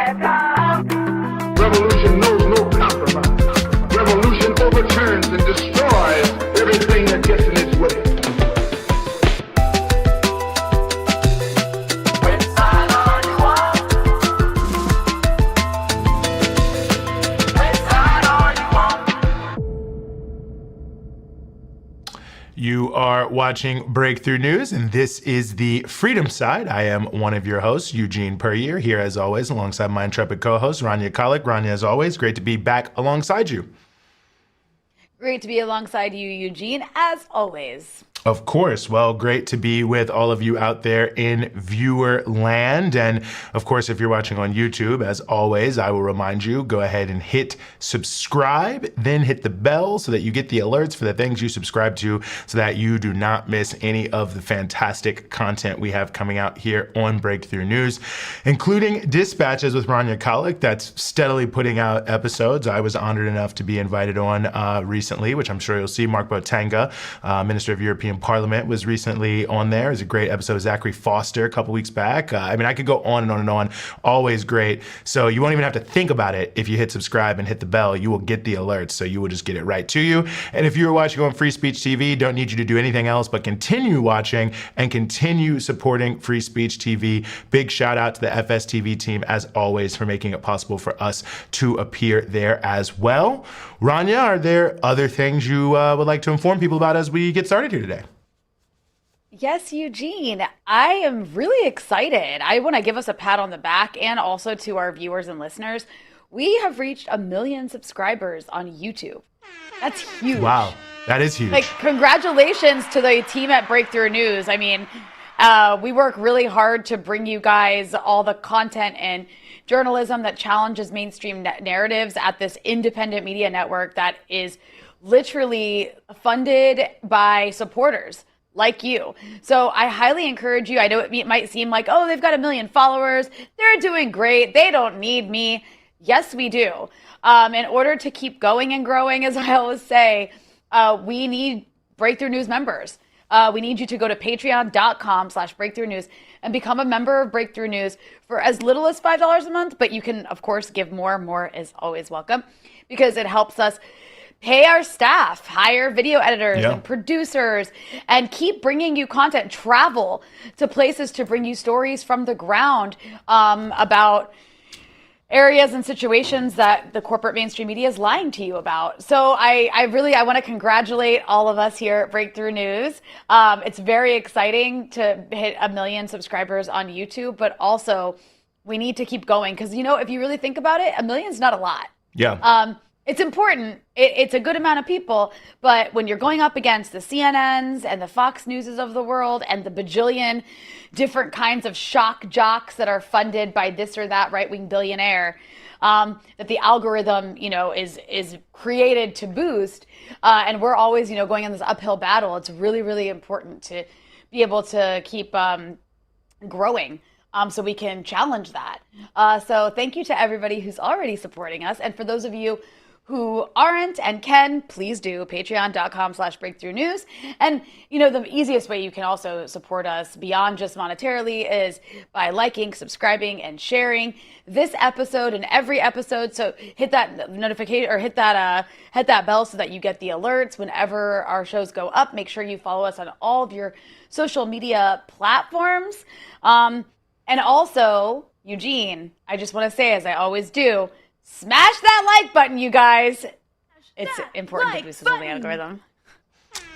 Revolution knows no compromise. Revolution overturns and destroys everything that gets in its way. You are watching Breakthrough News, and this is the Freedom Side. I am one of your hosts, Eugene Puryear, here as always, alongside my intrepid co-host, Rania Khalek. Rania, as always, great to be back alongside you. Great to be alongside you, Eugene, as always. Of course. Well, great to be with all of you out there in viewer land. And of course, if you're watching on YouTube, as always, I will remind you, go ahead and hit subscribe, then hit the bell so that you get the alerts for the things you subscribe to so that you do not miss any of the fantastic content we have coming out here on Breakthrough News, including Dispatches with Rania Khalek that's steadily putting out episodes. I was honored enough to be invited on recently, which I'm sure you'll see. Mark Botenga, Minister of European Parliament, was recently on there. It was a great episode of Zachary Foster a couple weeks back. I mean, I could go on and on and on. Always great. So you won't even have to think about it. If you hit subscribe and hit the bell, you will get the alerts. So you will just get it right to you. And if you're watching on Free Speech TV, don't need you to do anything else but continue watching and continue supporting Free Speech TV. Big shout out to the FSTV team, as always, for making it possible for us to appear there as well. Rania, are there other things you would like to inform people about as we get started here today? Yes, Eugene, I am really excited. I want to give us a pat on the back, and also to our viewers and listeners. We have reached 1 million subscribers on YouTube. That's huge. Wow, that is huge. Like, congratulations to the team at Breakthrough News. I mean, we work really hard to bring you guys all the content and journalism that challenges mainstream narratives at this independent media network that is literally funded by supporters like you. So I highly encourage you. I know it might seem like, oh, they've got 1 million followers. They're doing great. They don't need me. Yes, we do. In order to keep going and growing, as I always say, we need Breakthrough News members. We need you to go to patreon.com/Breakthrough News and become a member of Breakthrough News for as little as $5 a month. But you can, of course, give more. More is always welcome because it helps us pay our staff, hire video editors and producers, and keep bringing you content, travel to places to bring you stories from the ground about areas and situations that the corporate mainstream media is lying to you about. So I want to congratulate all of us here at Breakthrough News. It's very exciting to hit 1 million subscribers on YouTube, but also we need to keep going because, you know, if you really think about it, 1 million is not a lot. Yeah. It's important. It's a good amount of people, but when you're going up against the CNNs and the Fox Newses of the world and the bajillion different kinds of shock jocks that are funded by this or that right-wing billionaire, that the algorithm, you know, is created to boost, and we're always, you know, going on this uphill battle. It's really, really important to be able to keep growing. So we can challenge that. So thank you to everybody who's already supporting us, and for those of you who aren't and can, please do patreon.com/Breakthrough News. And, you know, the easiest way you can also support us beyond just monetarily is by liking, subscribing, and sharing this episode and every episode. So hit that notification or hit that bell so that you get the alerts whenever our shows go up. Make sure you follow us on all of your social media platforms. And also, Eugene, I just want to say, as I always do, smash that like button, you guys. It's important to boost the algorithm.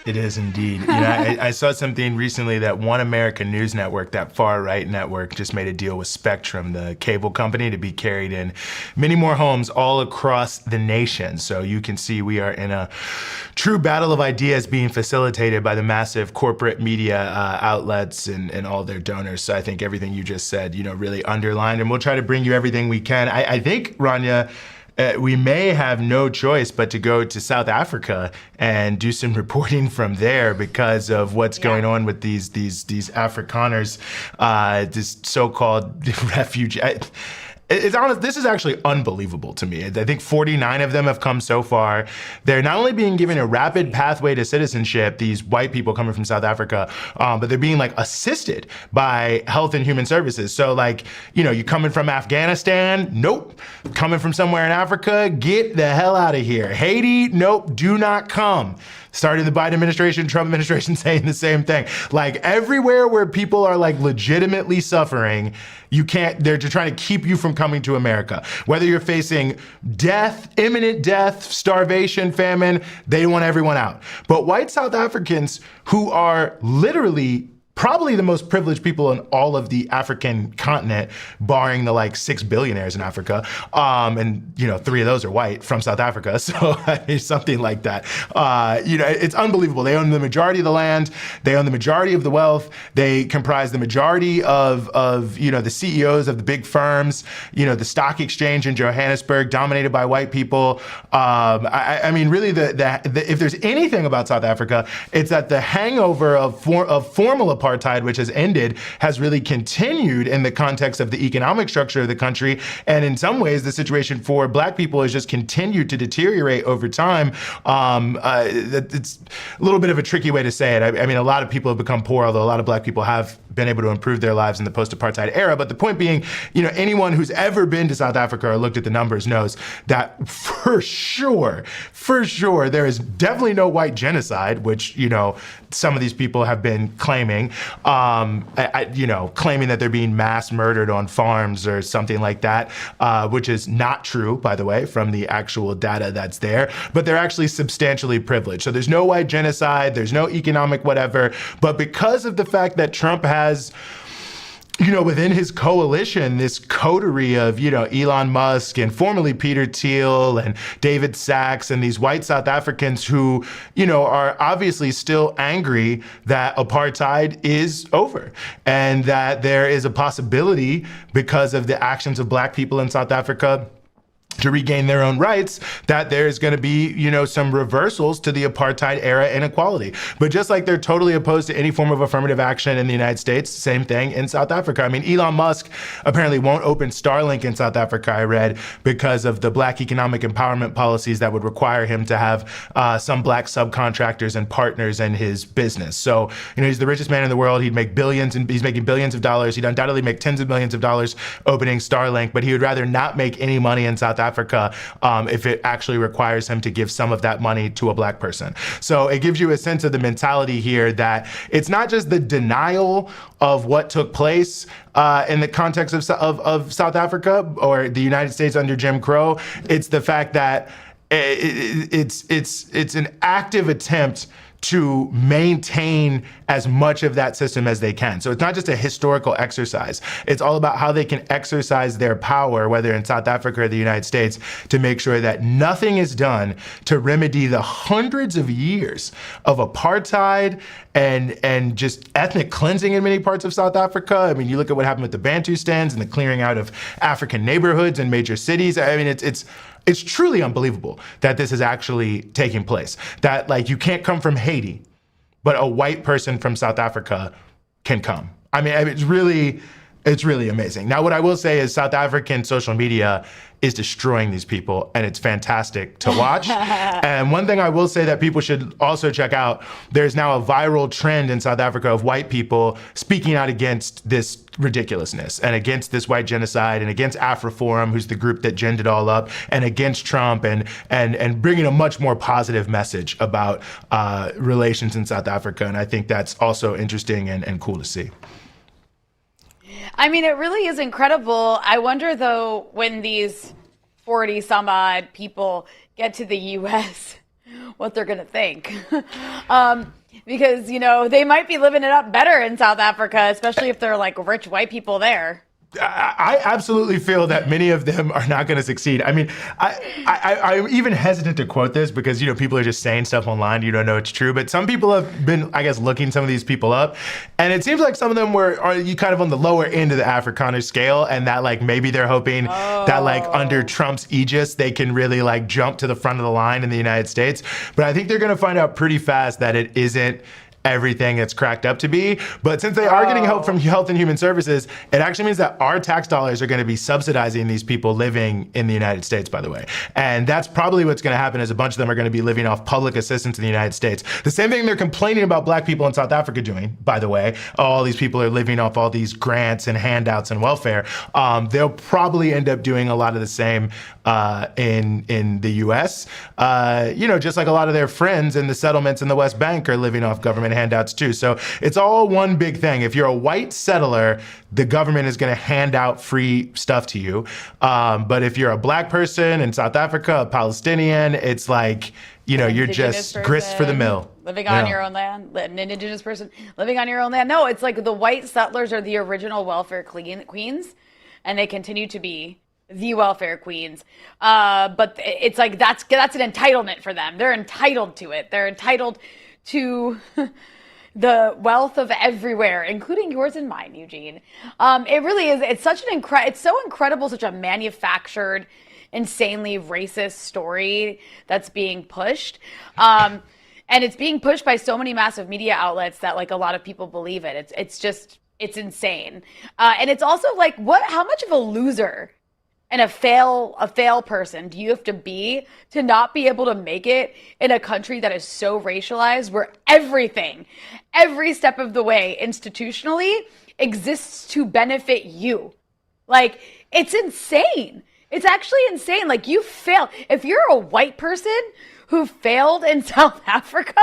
It is indeed. You know, I saw something recently that One American News Network, that far-right network, just made a deal with Spectrum, the cable company, to be carried in many more homes all across the nation. So you can see we are in a true battle of ideas being facilitated by the massive corporate media outlets and all their donors. So I think everything you just said, you know, really underlined, and we'll try to bring you everything we can. I think, Rania, we may have no choice but to go to South Africa and do some reporting from there because of what's going on with these Afrikaners, this so-called refugee. It's honest, this is actually unbelievable to me. I think 49 of them have come so far. They're not only being given a rapid pathway to citizenship, these white people coming from South Africa, but they're being like assisted by Health and Human Services. So like, you coming from Afghanistan? Nope. Coming from somewhere in Africa? Get the hell out of here. Haiti? Nope, do not come. Started the Biden administration, Trump administration saying the same thing. Like everywhere where people are like legitimately suffering, they're just trying to keep you from coming to America. Whether you're facing death, imminent death, starvation, famine, they want everyone out. But white South Africans who are literally probably the most privileged people in all of the African continent, barring the like 6 billionaires in Africa. And 3 of those are white from South Africa. So something like that. It's unbelievable. They own the majority of the land. They own the majority of the wealth. They comprise the majority of the CEOs of the big firms, the stock exchange in Johannesburg dominated by white people. Really if there's anything about South Africa, it's that the hangover of formal apartheid, which has ended, has really continued in the context of the economic structure of the country. And in some ways, the situation for black people has just continued to deteriorate over time. It's a little bit of a tricky way to say it. I mean, a lot of people have become poor, although a lot of black people have been able to improve their lives in the post-apartheid era. But the point being, anyone who's ever been to South Africa or looked at the numbers knows that for sure, there is definitely no white genocide, which, some of these people have been claiming, claiming that they're being mass murdered on farms or something like that, which is not true, by the way, from the actual data that's there. But they're actually substantially privileged. So there's no white genocide, there's no economic whatever. But because of the fact that Trump has within his coalition, this coterie of, Elon Musk and formerly Peter Thiel and David Sachs and these white South Africans who, are obviously still angry that apartheid is over and that there is a possibility because of the actions of black people in South Africa to regain their own rights, that there's going to be, some reversals to the apartheid era inequality. But just like they're totally opposed to any form of affirmative action in the United States, same thing in South Africa. I mean, Elon Musk apparently won't open Starlink in South Africa, I read, because of the black economic empowerment policies that would require him to have some black subcontractors and partners in his business. So, he's the richest man in the world. He'd make billions, and he's making billions of dollars. He'd undoubtedly make tens of millions of dollars opening Starlink, but he would rather not make any money in South Africa if it actually requires him to give some of that money to a black person. So it gives you a sense of the mentality here that it's not just the denial of what took place in the context of South Africa or the United States under Jim Crow. It's the fact that it's an active attempt to maintain as much of that system as they can. So it's not just a historical exercise. It's all about how they can exercise their power, whether in South Africa or the United States, to make sure that nothing is done to remedy the hundreds of years of apartheid and just ethnic cleansing in many parts of South Africa. I mean, you look at what happened with the Bantustans and the clearing out of African neighborhoods in major cities. I mean, it's truly unbelievable that this is actually taking place. That you can't come from Haiti, but a white person from South Africa can come. I mean, it's really amazing. Now, what I will say is South African social media is destroying these people, and it's fantastic to watch. And one thing I will say that people should also check out, there's now a viral trend in South Africa of white people speaking out against this ridiculousness and against this white genocide and against AfriForum, who's the group that ginned it all up, and against Trump and bringing a much more positive message about relations in South Africa. And I think that's also interesting and cool to see. I mean, it really is incredible. I wonder, though, when these 40 some odd people get to the U.S., what they're going to think. Because, they might be living it up better in South Africa, especially if they're rich white people there. I absolutely feel that many of them are not going to succeed. I mean, I'm even hesitant to quote this because, people are just saying stuff online. You don't know it's true. But some people have been, I guess, looking some of these people up. And it seems like some of them are you kind of on the lower end of the Afrikaner scale. And that maybe they're hoping that under Trump's aegis, they can really jump to the front of the line in the United States. But I think they're going to find out pretty fast that it isn't everything it's cracked up to be. But since they are getting help from Health and Human Services, it actually means that our tax dollars are going to be subsidizing these people living in the United States, by the way. And that's probably what's going to happen, is a bunch of them are going to be living off public assistance in the United States. The same thing they're complaining about black people in South Africa doing, by the way. All these people are living off all these grants and handouts and welfare. They'll probably end up doing a lot of the same in the US. Just like a lot of their friends in the settlements in the West Bank are living off government handouts too. So it's all one big thing. If you're a white settler, the government is going to hand out free stuff to you. But if you're a black person in South Africa, a Palestinian, it's like, you're just grist for the mill. Living on your own land, an indigenous person living on your own land. No, it's like the white settlers are the original welfare queens, and they continue to be the welfare queens. But it's like that's an entitlement for them. They're entitled to it. They're entitled to the wealth of everywhere, including yours and mine, Eugene. It really is. It's such it's so incredible, such a manufactured, insanely racist story that's being pushed. And it's being pushed by so many massive media outlets that like a lot of people believe it. It's insane. And it's also like, how much of a loser and a fail person do you have to be to not be able to make it in a country that is so racialized, where everything, every step of the way institutionally exists to benefit you? Like, it's insane. It's actually insane. Like, you fail. If you're a white person who failed in South Africa,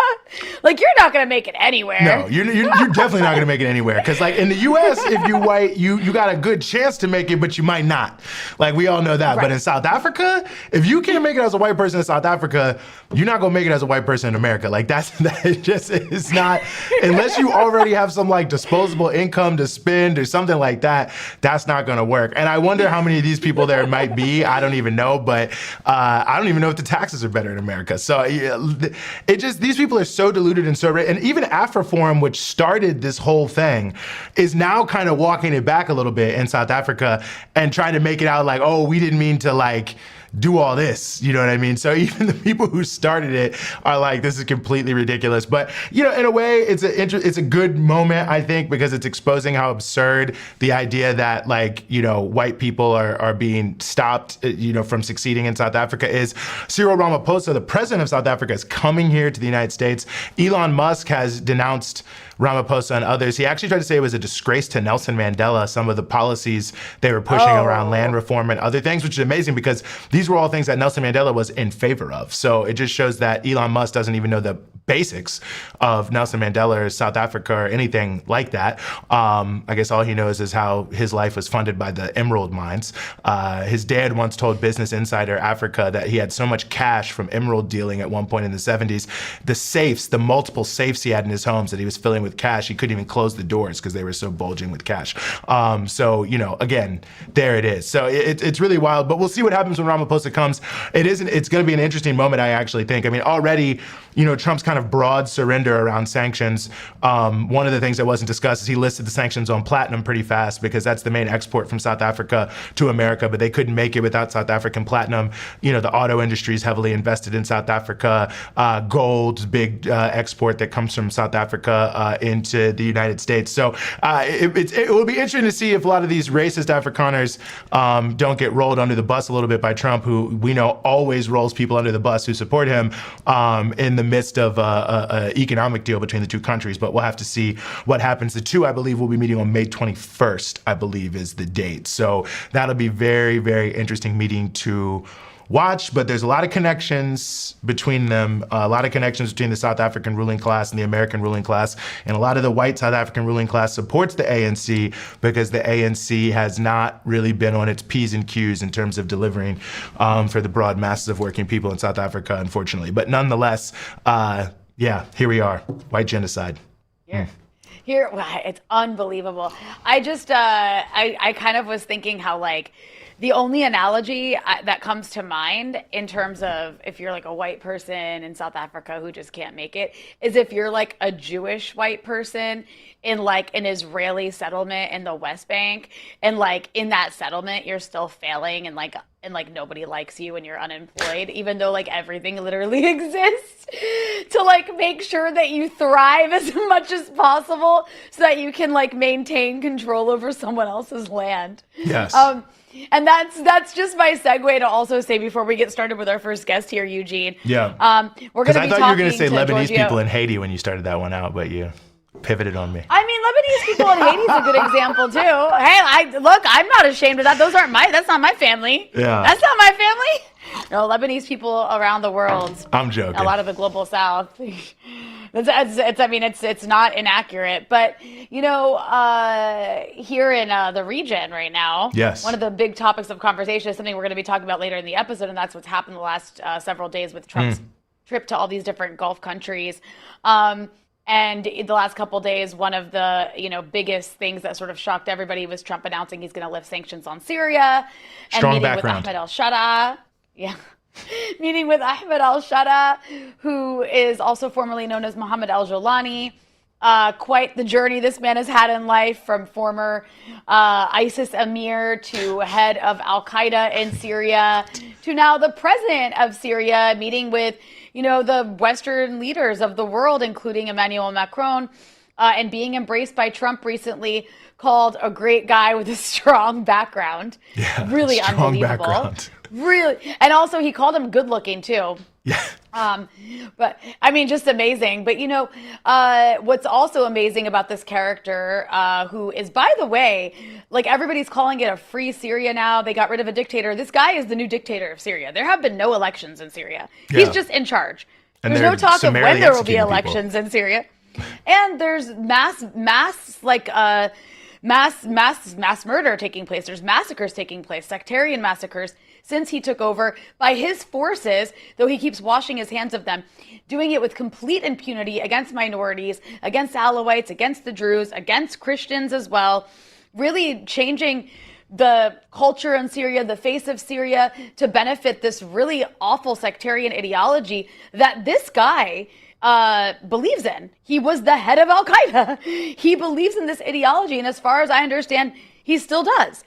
like, you're not going to make it anywhere. No, you're definitely not going to make it anywhere. Because, like, in the U.S., if you're white, you got a good chance to make it, but you might not. Like, we all know that. Right. But in South Africa, if you can't make it as a white person in South Africa, you're not going to make it as a white person in America. Like, that just is not, unless you already have some, like, disposable income to spend or something like that, that's not going to work. And I wonder how many of these people there might be. I don't even know. But I don't even know if the taxes are better in America. So these people are so deluded and so, and even AfriForum, which started this whole thing, is now kind of walking it back a little bit in South Africa and trying to make it out like, oh, we didn't mean to like do all this, you know what I mean? So even the people who started it are like, this is completely ridiculous. But, in a way, it's a good moment, I think, because it's exposing how absurd the idea that, like, white people are being stopped, from succeeding in South Africa is. Cyril Ramaphosa, the president of South Africa, is coming here to the United States. Elon Musk has denounced Ramaphosa and others. He actually tried to say it was a disgrace to Nelson Mandela, some of the policies they were pushing around land reform and other things, which is amazing because these were all things that Nelson Mandela was in favor of. So it just shows that Elon Musk doesn't even know the basics of Nelson Mandela or South Africa or anything like that. I guess all he knows is how his life was funded by the emerald mines. His dad once told Business Insider Africa that he had so much cash from emerald dealing at one point in the 70s, the multiple safes he had in his homes that he was filling with cash, he couldn't even close the doors because they were so bulging with cash. So, again, there it is. So it's really wild, but we'll see what happens when Ramaphosa comes. It's going to be an interesting moment, I actually think. I mean, already, Trump's kind of broad surrender around sanctions. One of the things that wasn't discussed is he listed the sanctions on platinum pretty fast because that's the main export from South Africa to America, but they couldn't make it without South African platinum. The auto industry is heavily invested in South Africa. Gold, big export that comes from South Africa into the United States. So it will be interesting to see if a lot of these racist Afrikaners don't get rolled under the bus a little bit by Trump, who we know always rolls people under the bus who support him in the midst of an economic deal between the two countries. But we'll have to see what happens. The two, I believe, will be meeting on May 21st, I believe is the date. So that'll be very, very interesting meeting to watch, but there's a lot of connections between them, a lot of connections between the South African ruling class and the American ruling class, and a lot of the white South African ruling class supports the ANC because the ANC has not really been on its P's and Q's in terms of delivering for the broad masses of working people in South Africa, unfortunately. But nonetheless, here we are, white genocide. Here, it's unbelievable. I just, I kind of was thinking how, like, The only analogy that comes to mind in terms of if you're like a white person in South Africa who just can't make it is if you're like a Jewish white person in like an Israeli settlement in the West Bank, and like in that settlement you're still failing and like nobody likes you and you're unemployed, even though like everything literally exists to like make sure that you thrive as much as possible so that you can like maintain control over someone else's land. Yes. And that's just my segue to also say before we get started with our first guest here, Eugene. Yeah. We're going to be talking to I thought you were going to say Lebanese Giorgio. people in Haiti when you started that one out, but you pivoted on me. I mean, Lebanese people in Haiti is a good example too. Hey, I'm not ashamed of that. That's not my family. Yeah. That's not my family. No, Lebanese people around the world. I'm joking. A lot of the global South. It's not inaccurate, but you know, here in the region right now, yes, one of the big topics of conversation is something we're going to be talking about later in the episode, and that's what's happened the last several days with Trump's trip to all these different Gulf countries. And in the last couple of days, one of the biggest things that sort of shocked everybody was Trump announcing he's going to lift sanctions on Syria. Strong and meeting background. with Ahmed al-Sharaa. Yeah. Meeting with Ahmed al-Sharaa, who is also formerly known as Mohammed al-Jolani. Quite the journey this man has had in life, from former ISIS emir to head of al-Qaeda in Syria to now the president of Syria, meeting with the Western leaders of the world, including Emmanuel Macron, and being embraced by Trump recently, called a great guy with a strong background. Yeah, really strong unbelievable. Background. Really. And also he called him good looking too. Yeah. But I mean, just amazing. But what's also amazing about this character, who is, by the way, like everybody's calling it a free Syria now. They got rid of a dictator. This guy is the new dictator of Syria. There have been no elections in Syria. Yeah. He's just in charge. And there's no talk of when there will be executing elections in Syria. And there's mass murder taking place. There's massacres taking place, sectarian massacres, since he took over by his forces, though he keeps washing his hands of them, doing it with complete impunity against minorities, against Alawites, against the Druze, against Christians as well, really changing the culture in Syria, the face of Syria, to benefit this really awful sectarian ideology that this guy believes in. He was the head of al-Qaeda. He believes in this ideology, and as far as I understand, he still does.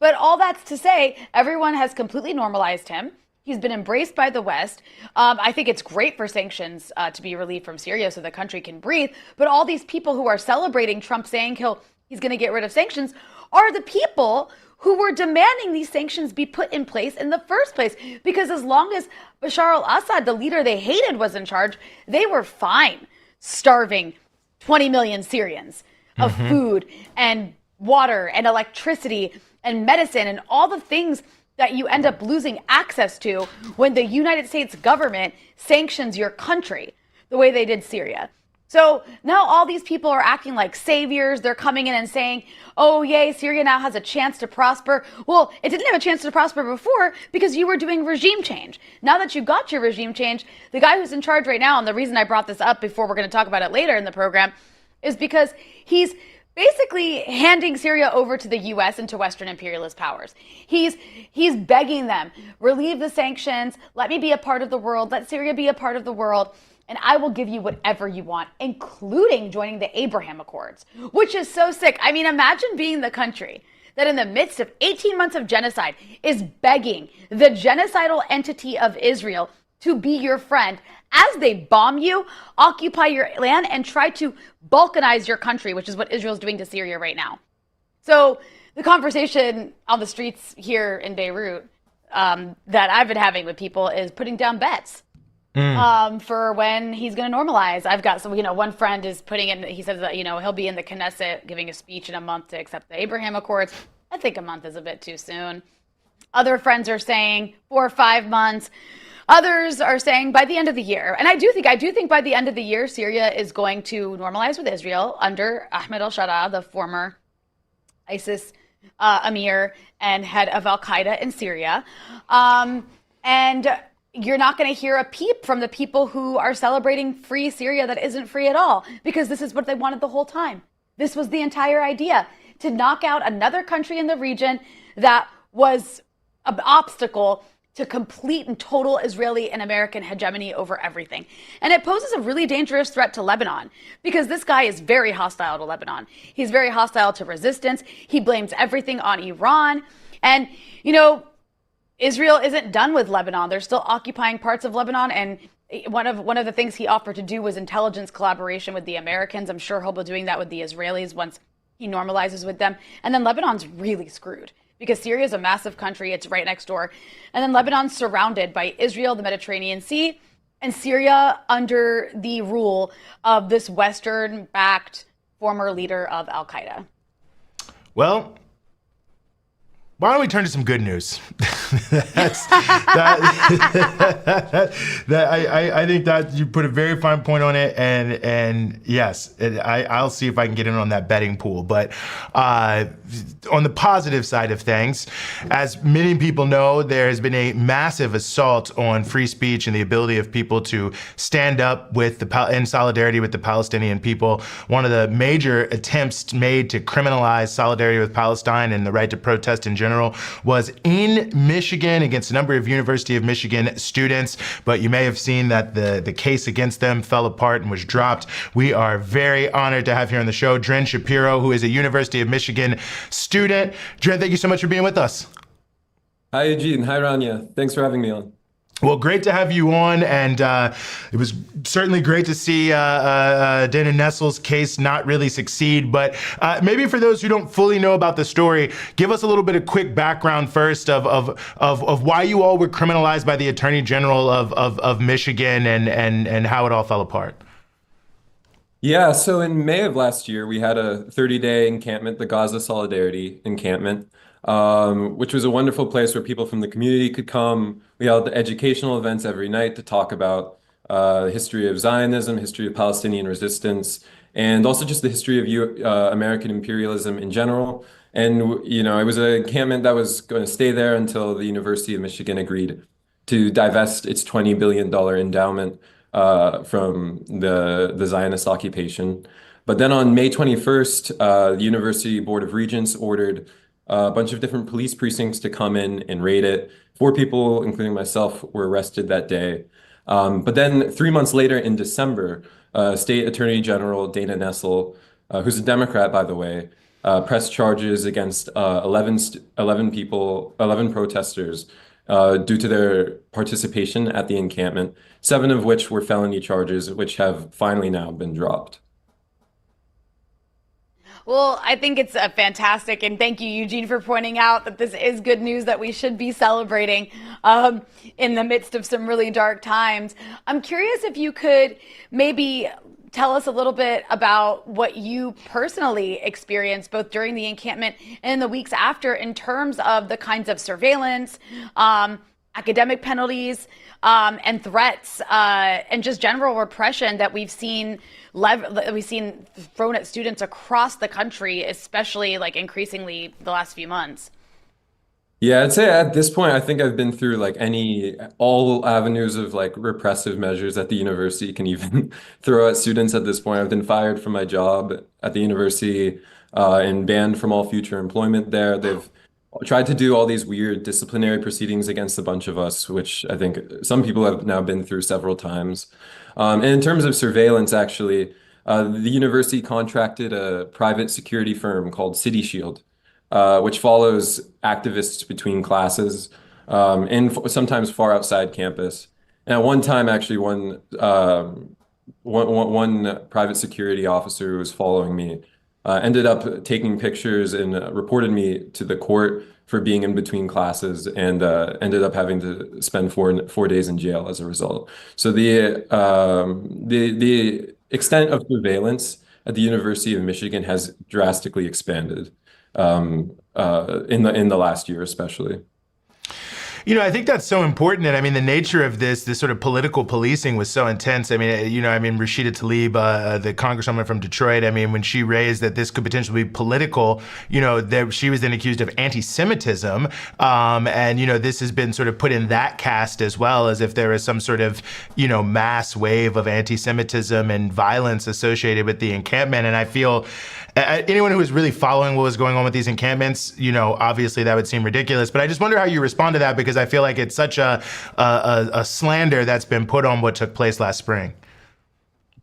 But all that's to say, everyone has completely normalized him. He's been embraced by the West. I think it's great for sanctions to be relieved from Syria so the country can breathe. But all these people who are celebrating Trump saying he's going to get rid of sanctions are the people who were demanding these sanctions be put in place in the first place. Because as long as Bashar al-Assad, the leader they hated, was in charge, they were fine starving 20 million Syrians of food and water and electricity and medicine and all the things that you end up losing access to when the United States government sanctions your country the way they did Syria. So now all these people are acting like saviors. They're coming in and saying, oh, yay, Syria now has a chance to prosper. Well, it didn't have a chance to prosper before because you were doing regime change. Now that you got your regime change, the guy who's in charge right now, and the reason I brought this up before, we're going to talk about it later in the program, is because he's basically handing Syria over to the U.S. and to Western imperialist powers. He's begging them, relieve the sanctions, let me be a part of the world, let Syria be a part of the world, and I will give you whatever you want, including joining the Abraham Accords, which is so sick. I mean, imagine being the country that in the midst of 18 months of genocide is begging the genocidal entity of Israel to be your friend as they bomb you, occupy your land, and try to balkanize your country, which is what Israel's doing to Syria right now. So the conversation on the streets here in Beirut that I've been having with people is putting down bets for when he's going to normalize. I've got one friend is putting in, he says that, he'll be in the Knesset giving a speech in a month to accept the Abraham Accords. I think a month is a bit too soon. Other friends are saying 4 or 5 months. Others are saying by the end of the year. And I do think by the end of the year, Syria is going to normalize with Israel under Ahmed al-Sharaa, the former ISIS emir and head of al-Qaeda in Syria. And you're not going to hear a peep from the people who are celebrating free Syria that isn't free at all, because this is what they wanted the whole time. This was the entire idea, to knock out another country in the region that was obstacle to complete and total Israeli and American hegemony over everything. And it poses a really dangerous threat to Lebanon because this guy is very hostile to Lebanon. He's very hostile to resistance. He blames everything on Iran. And, you know, Israel isn't done with Lebanon. They're still occupying parts of Lebanon. And one of the things he offered to do was intelligence collaboration with the Americans. I'm sure he'll be doing that with the Israelis once he normalizes with them. And then Lebanon's really screwed because Syria is a massive country. It's right next door. And then Lebanon's surrounded by Israel, the Mediterranean Sea, and Syria under the rule of this Western-backed former leader of al-Qaeda. Well, why don't we turn to some good news? I think that you put a very fine point on it, and yes, I'll see if I can get in on that betting pool. But on the positive side of things, as many people know, there has been a massive assault on free speech and the ability of people to stand up in solidarity with the Palestinian people. One of the major attempts made to criminalize solidarity with Palestine and the right to protest in general was in Michigan against a number of University of Michigan students, but you may have seen that the case against them fell apart and was dropped. We are very honored to have here on the show Dren Shapiro, who is a University of Michigan student. Dren, thank you so much for being with us. Hi, Eugene. Hi, Rania. Thanks for having me on. Well, great to have you on, and it was certainly great to see Dana Nessel's case not really succeed. But maybe for those who don't fully know about the story, give us a little bit of quick background first of why you all were criminalized by the Attorney General of Michigan and how it all fell apart. Yeah, so in May of last year, we had a 30-day encampment, the Gaza Solidarity Encampment, which was a wonderful place where people from the community could come. We held educational events every night to talk about the history of Zionism, history of Palestinian resistance, and also just the history of American imperialism in general. And, you know, it was an encampment that was going to stay there until the University of Michigan agreed to divest its $20 billion endowment from the Zionist occupation. But then on May 21st, the University Board of Regents ordered a bunch of different police precincts to come in and raid it. 4 people, including myself, were arrested that day. But then 3 months later in December, State Attorney General Dana Nessel, who's a Democrat, by the way, pressed charges against 11 protesters due to their participation at the encampment, 7 of which were felony charges, which have finally now been dropped. Well, I think it's fantastic, and thank you, Eugene, for pointing out that this is good news that we should be celebrating in the midst of some really dark times. I'm curious if you could maybe tell us a little bit about what you personally experienced both during the encampment and in the weeks after in terms of the kinds of surveillance, academic penalties, and threats, and just general repression that we've seen thrown at students across the country, especially like increasingly the last few months. Yeah, I'd say at this point, I think I've been through like all avenues of like repressive measures that the university can even throw at students at this point. I've been fired from my job at the university and banned from all future employment there. They've tried to do all these weird disciplinary proceedings against a bunch of us, which I think some people have now been through several times. And in terms of surveillance, actually, the university contracted a private security firm called City Shield, which follows activists between classes and sometimes far outside campus. And at one time, actually, one private security officer who was following me ended up taking pictures and reported me to the court for being in between classes and ended up having to spend four days in jail as a result. So the extent of surveillance at the University of Michigan has drastically expanded in the last year, especially. You know, I think that's so important. And I mean, the nature of this sort of political policing was so intense. I mean, Rashida Tlaib, the congresswoman from Detroit, I mean, when she raised that this could potentially be political, she was then accused of anti-Semitism. And, this has been sort of put in that cast as well, as if there is some sort of, mass wave of anti-Semitism and violence associated with the encampment. And I feel Anyone who is really following what was going on with these encampments, obviously that would seem ridiculous. But I just wonder how you respond to that, because I feel like it's such a slander that's been put on what took place last spring.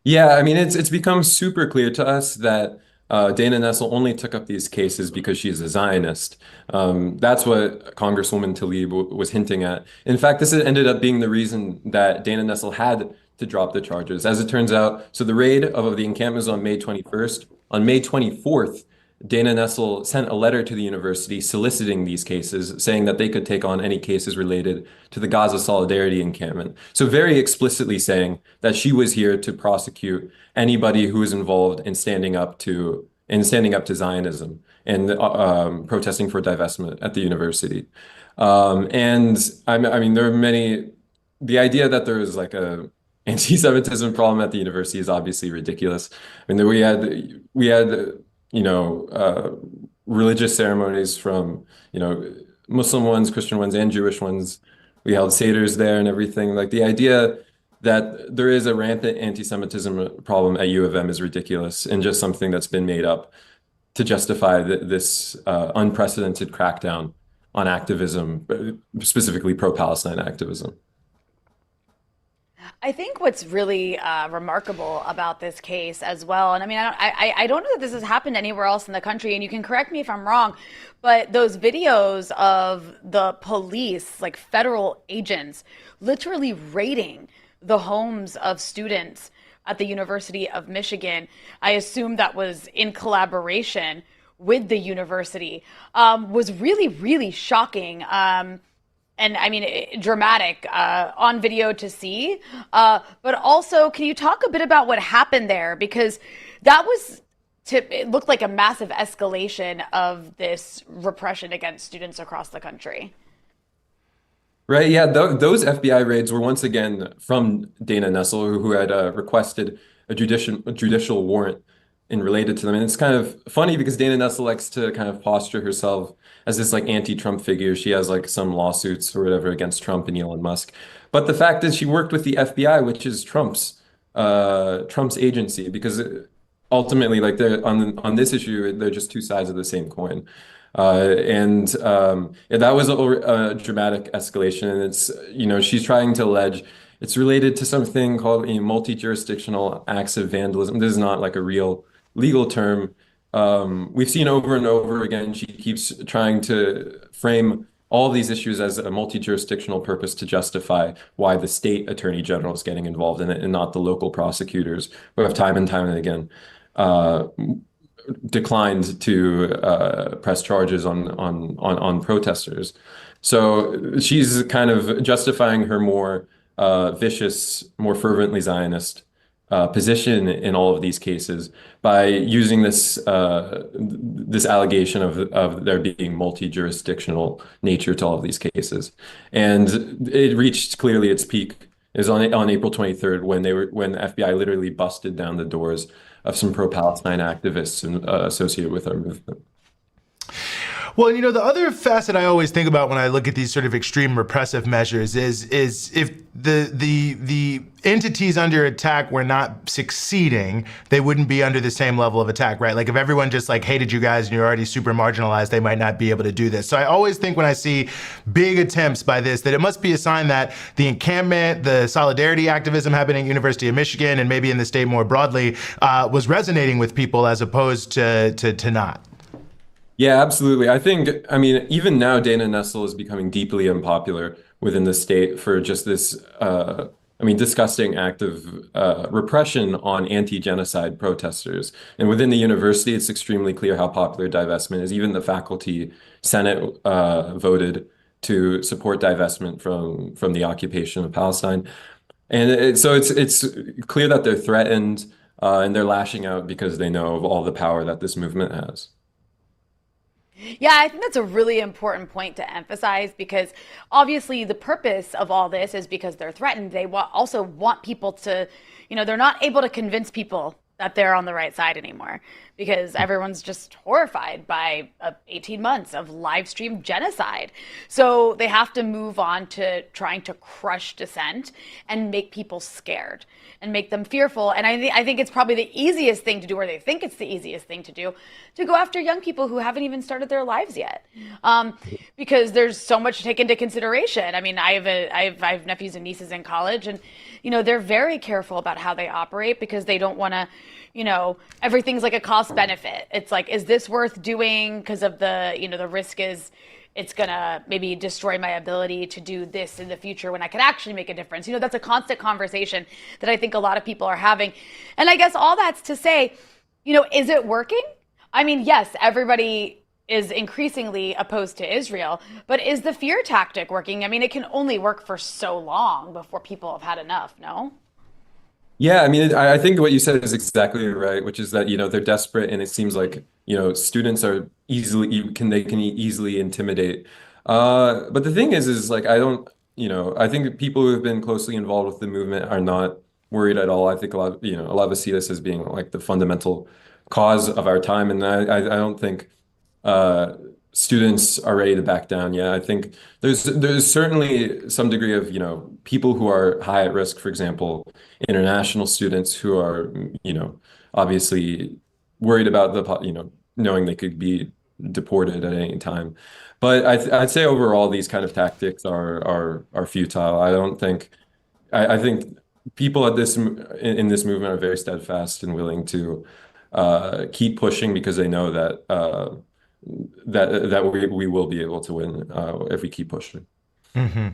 Yeah, I mean, it's become super clear to us that Dana Nessel only took up these cases because she's a Zionist. That's what Congresswoman Tlaib was hinting at. In fact, this ended up being the reason that Dana Nessel had to drop the charges. As it turns out, so the raid of the encampment was on May 21st. On May 24th, Dana Nessel sent a letter to the university soliciting these cases, saying that they could take on any cases related to the Gaza Solidarity encampment. So very explicitly saying that she was here to prosecute anybody who was involved in standing up to Zionism and protesting for divestment at the university. And I mean, there are many. The idea that there is like a anti-Semitism problem at the university is obviously ridiculous. I mean, we had religious ceremonies from, Muslim ones, Christian ones, and Jewish ones. We held seders there and everything. Like, the idea that there is a rampant anti-Semitism problem at U of M is ridiculous, and just something that's been made up to justify this unprecedented crackdown on activism, specifically pro-Palestine activism. I think what's really remarkable about this case as well, and I mean, I don't know that this has happened anywhere else in the country, and you can correct me if I'm wrong, but those videos of the police, like federal agents, literally raiding the homes of students at the University of Michigan, I assume that was in collaboration with the university, was really, really shocking. And I mean, dramatic on video to see. But also, can you talk a bit about what happened there? Because it looked like a massive escalation of this repression against students across the country. Right, yeah, those FBI raids were once again from Dana Nessel, who had requested a judicial warrant related to them. And it's kind of funny because Dana Nessel likes to kind of posture herself as this like anti-Trump figure. She has like some lawsuits or whatever against Trump and Elon Musk. But the fact is she worked with the FBI, which is Trump's agency, because ultimately, like, they're on this issue, they're just two sides of the same coin. Yeah, that was a dramatic escalation. And it's, she's trying to allege it's related to something called multi-jurisdictional acts of vandalism. This is not like a real legal term. We've seen over and over again, she keeps trying to frame all of these issues as a multi-jurisdictional purpose to justify why the state attorney general is getting involved in it and not the local prosecutors, who have time and time and again declined to press charges on protesters. So she's kind of justifying her more vicious, more fervently Zionist position in all of these cases by using this allegation of there being multi-jurisdictional nature to all of these cases. And it reached clearly its peak is on April 23rd when the FBI literally busted down the doors of some pro-Palestine activists associated with our movement. Well, the other facet I always think about when I look at these sort of extreme repressive measures is if the entities under attack were not succeeding, they wouldn't be under the same level of attack, right? Like, if everyone just like hated you guys and you're already super marginalized, they might not be able to do this. So I always think when I see big attempts by this, that it must be a sign that the encampment, the solidarity activism happening at University of Michigan and maybe in the state more broadly was resonating with people as opposed to not. Yeah, absolutely. I mean, even now, Dana Nessel is becoming deeply unpopular within the state for just this, disgusting act of repression on anti-genocide protesters. And within the university, it's extremely clear how popular divestment is. Even the faculty senate voted to support divestment from the occupation of Palestine. And so it's clear that they're threatened and they're lashing out because they know of all the power that this movement has. Yeah, I think that's a really important point to emphasize, because obviously the purpose of all this is because they're threatened. They also want people to, they're not able to convince people that they're on the right side anymore because everyone's just horrified by 18 months of live stream genocide. So they have to move on to trying to crush dissent and make people scared and make them fearful. And I think it's probably the easiest thing to do, or they think it's the easiest thing to do, to go after young people who haven't even started their lives yet, because there's so much to take into consideration. I mean, I have nephews and nieces in college, and they're very careful about how they operate because they don't want to, everything's like a cost benefit. It's like, is this worth doing because of the risk is it's gonna maybe destroy my ability to do this in the future when I could actually make a difference. That's a constant conversation that I think a lot of people are having. And I guess all that's to say, is it working? I mean, yes, everybody is increasingly opposed to Israel, but is the fear tactic working? I mean, it can only work for so long before people have had enough, no? Yeah, I mean, I think what you said is exactly right, which is that, they're desperate, and it seems like, students are they can easily intimidate. But the thing is like, I don't, I think people who have been closely involved with the movement are not worried at all. I think a lot of us see this as being like the fundamental cause of our time. And I don't think uh, students are ready to back down yet. I think there's certainly some degree of, people who are high at risk, for example, international students who are, obviously worried about knowing they could be deported at any time. But I'd say overall, these kind of tactics are futile. I think people in this movement are very steadfast and willing to keep pushing because they know that we will be able to win if we keep pushing. Mm-hmm.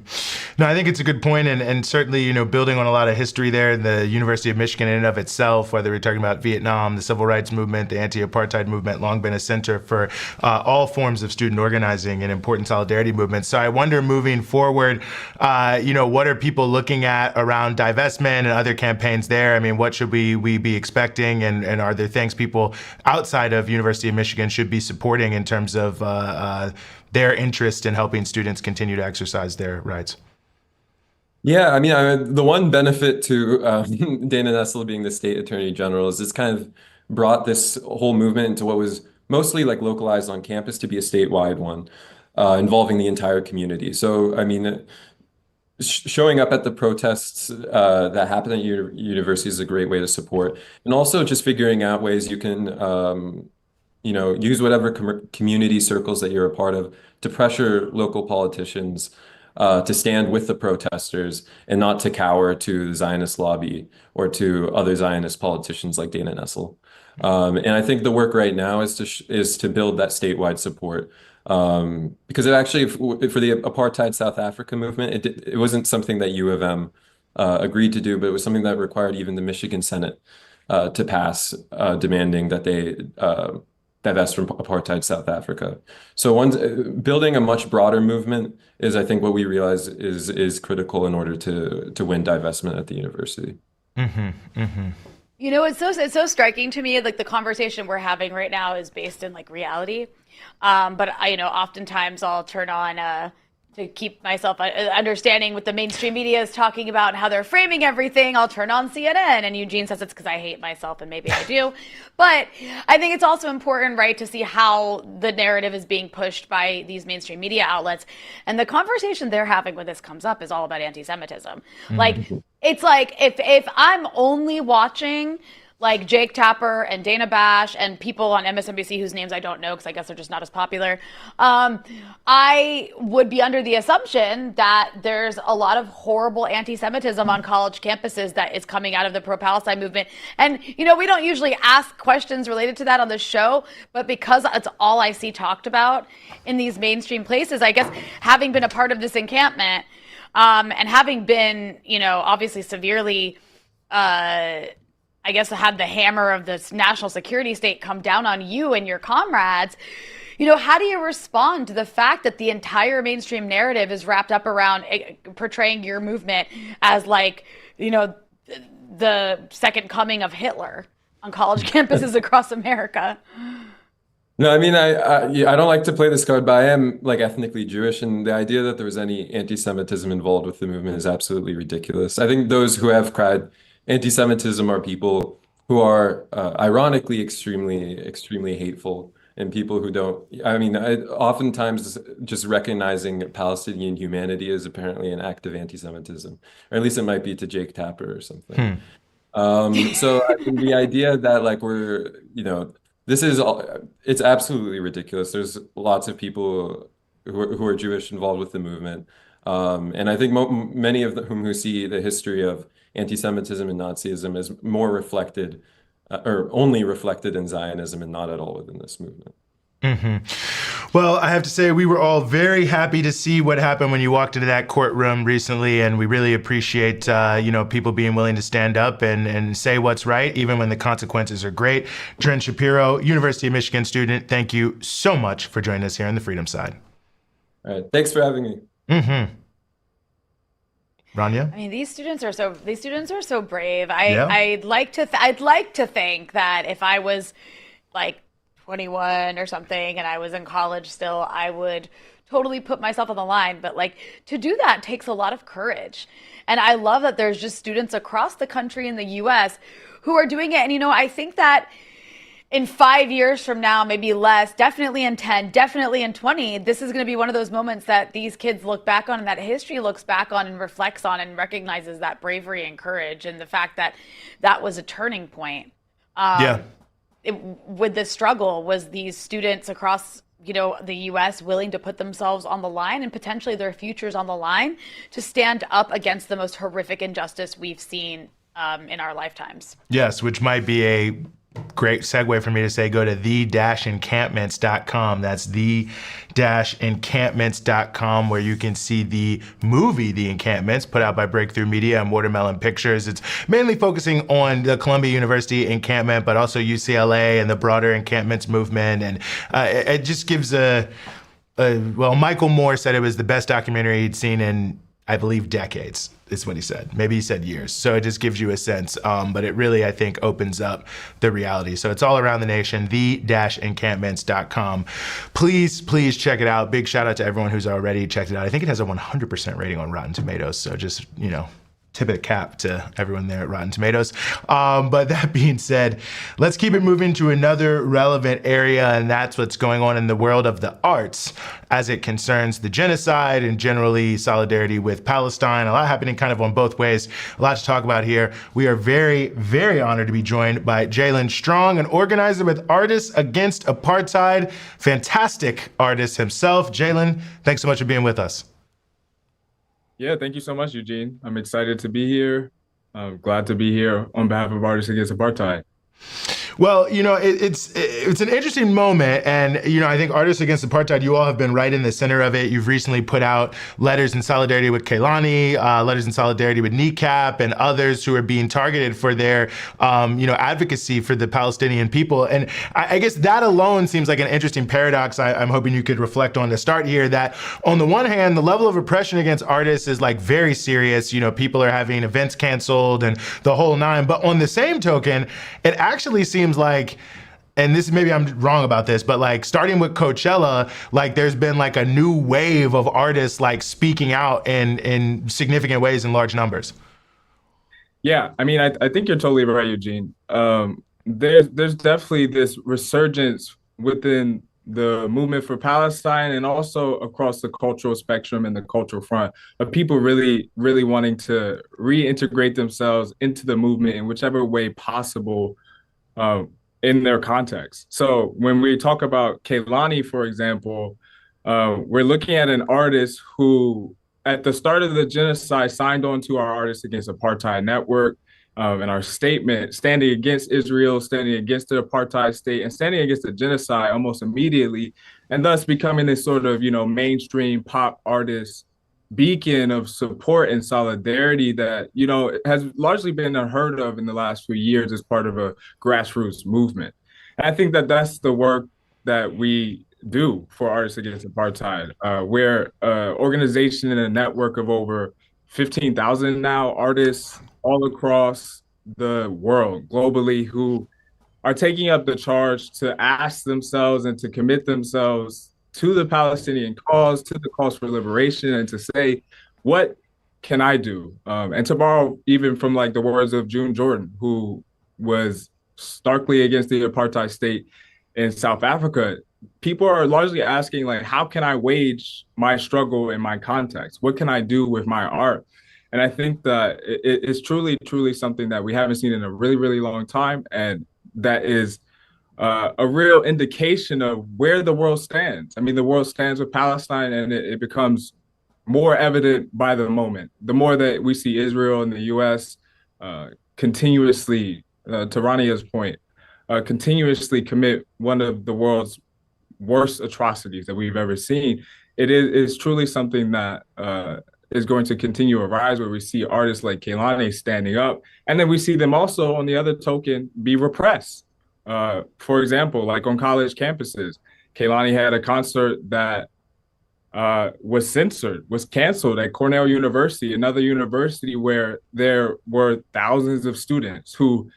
No, I think it's a good point, and certainly, building on a lot of history there, the University of Michigan in and of itself, whether we're talking about Vietnam, the civil rights movement, the anti-apartheid movement, long been a center for all forms of student organizing and important solidarity movements. So I wonder, moving forward, what are people looking at around divestment and other campaigns there? I mean, what should we be expecting, and are there things people outside of University of Michigan should be supporting in terms of their interest in helping students continue to exercise their rights? Yeah, I mean, the one benefit to Dana Nessel being the state attorney general is it's kind of brought this whole movement into what was mostly like localized on campus to be a statewide one, involving the entire community. So, I mean, showing up at the protests that happen at universities is a great way to support, and also just figuring out ways you can use whatever community circles that you're a part of to pressure local politicians to stand with the protesters and not to cower to the Zionist lobby or to other Zionist politicians like Dana Nessel. And I think the work right now is to build that statewide support. Because it actually, for the apartheid South Africa movement, it wasn't something that U of M agreed to do, but it was something that required even the Michigan Senate to pass, demanding that they divest from apartheid South Africa. So building a much broader movement is, I think, what we realize is critical in order to win divestment at the university. Mm-hmm, mm-hmm. It's so striking to me. Like the conversation we're having right now is based in like reality, but oftentimes I'll turn on to keep myself understanding what the mainstream media is talking about and how they're framing everything. I'll turn on CNN, and Eugene says it's because I hate myself, and maybe I do. But I think it's also important, right, to see how the narrative is being pushed by these mainstream media outlets. And the conversation they're having when this comes up is all about anti-Semitism. Mm-hmm. Like, it's like if I'm only watching like Jake Tapper and Dana Bash and people on MSNBC whose names I don't know because I guess they're just not as popular, I would be under the assumption that there's a lot of horrible anti-Semitism on college campuses that is coming out of the pro-Palestine movement. And, we don't usually ask questions related to that on the show, but because it's all I see talked about in these mainstream places, I guess having been a part of this encampment and having been, obviously severely I guess had the hammer of this national security state come down on you and your comrades, how do you respond to the fact that the entire mainstream narrative is wrapped up around portraying your movement as like, the second coming of Hitler on college campuses across America? No, I mean, I don't like to play this card, but I am like ethnically Jewish, and the idea that there was any anti-Semitism involved with the movement is absolutely ridiculous. I think those who have cried anti-Semitism are people who are ironically extremely hateful, and people who don't, I mean, oftentimes just recognizing Palestinian humanity is apparently an act of anti-Semitism, or at least it might be to Jake Tapper or something. Hmm. So I think the idea that like this is all, it's absolutely ridiculous. There's lots of people who are Jewish involved with the movement. And I think many of whom who see the history of anti-Semitism and Nazism as more reflected or only reflected in Zionism and not at all within this movement. Well, I have to say we were all very happy to see what happened when you walked into that courtroom recently, and we really appreciate people being willing to stand up and say what's right, even when the consequences are great. Dren Shapiro, University of Michigan student, thank you so much for joining us here on the Freedom Side. All right, thanks for having me. Rania? I mean, these students are so brave. I'd like to think that if I was like 21 or something and I was in college still, I would totally put myself on the line. But like, to do that takes a lot of courage. And I love that there's just students across the country in the US who are doing it. And I think that in 5 years from now, maybe less, definitely in 10, definitely in 20, this is going to be one of those moments that these kids look back on and that history looks back on and reflects on and recognizes that bravery and courage and the fact that that was a turning point. With the struggle was these students across the US willing to put themselves on the line and potentially their futures on the line to stand up against the most horrific injustice we've seen in our lifetimes. Yes, which might be a great segue for me to say go to the-encampments.com. That's the-encampments.com, where you can see the movie The Encampments, put out by Breakthrough Media and Watermelon Pictures. It's mainly focusing on the Columbia University encampment, but also UCLA and the broader encampments movement. And it just gives well, Michael Moore said it was the best documentary he'd seen in, I believe, decades, is what he said. Maybe he said years. So it just gives you a sense. But it really, I think, opens up the reality. So it's all around the nation, the-encampments.com. Please check it out. Big shout out to everyone who's already checked it out. I think it has a 100% rating on Rotten Tomatoes. So just, tip of the cap to everyone there at Rotten Tomatoes. But that being said, let's keep it moving to another relevant area, and that's what's going on in the world of the arts as it concerns the genocide and generally solidarity with Palestine. A lot happening kind of on both ways. A lot to talk about here. We are very, very honored to be joined by Jalen Strong, an organizer with Artists Against Apartheid, fantastic artist himself. Jalen, thanks so much for being with us. Yeah, thank you so much, Eugene. I'm excited to be here. I'm glad to be here on behalf of Artists Against Apartheid. Well, it's an interesting moment, and I think Artists Against Apartheid, you all have been right in the center of it. You've recently put out letters in solidarity with Kehlani, letters in solidarity with NECAP, and others who are being targeted for their, advocacy for the Palestinian people. And I guess that alone seems like an interesting paradox. I'm hoping you could reflect on to start here. That on the one hand, the level of oppression against artists is like very serious. People are having events canceled and the whole nine. But on the same token, it actually seems like, and this maybe I'm wrong about this, but like starting with Coachella, like there's been like a new wave of artists like speaking out in significant ways in large numbers. Yeah, I mean, I think you're totally right, Eugene. There's definitely this resurgence within the movement for Palestine and also across the cultural spectrum and the cultural front of people really, really wanting to reintegrate themselves into the movement in whichever way possible. In their context. So when we talk about Kehlani, for example, we're looking at an artist who, at the start of the genocide, signed on to our Artists Against Apartheid network and our statement, standing against Israel, standing against the apartheid state, and standing against the genocide almost immediately, and thus becoming this sort of, mainstream pop artist beacon of support and solidarity that, has largely been unheard of in the last few years as part of a grassroots movement. And I think that that's the work that we do for Artists Against Apartheid. We're an organization and a network of over 15,000 now artists all across the world, globally, who are taking up the charge to ask themselves and to commit themselves to the Palestinian cause, to the cause for liberation, and to say, what can I do? And to borrow even from like the words of June Jordan, who was starkly against the apartheid state in South Africa, people are largely asking, like, how can I wage my struggle in my context? What can I do with my art? And I think that it's truly, truly something that we haven't seen in a really, really long time. And that is a real indication of where the world stands. I mean, the world stands with Palestine, and it becomes more evident by the moment. The more that we see Israel and the U.S. Continuously, to Rania's point, continuously commit one of the world's worst atrocities that we've ever seen, it's truly something that is going to continue to rise, where we see artists like Kehlani standing up, and then we see them also, on the other token, be repressed. For example, like on college campuses, Kehlani had a concert that was censored, was canceled at Cornell University, another university where there were thousands of students who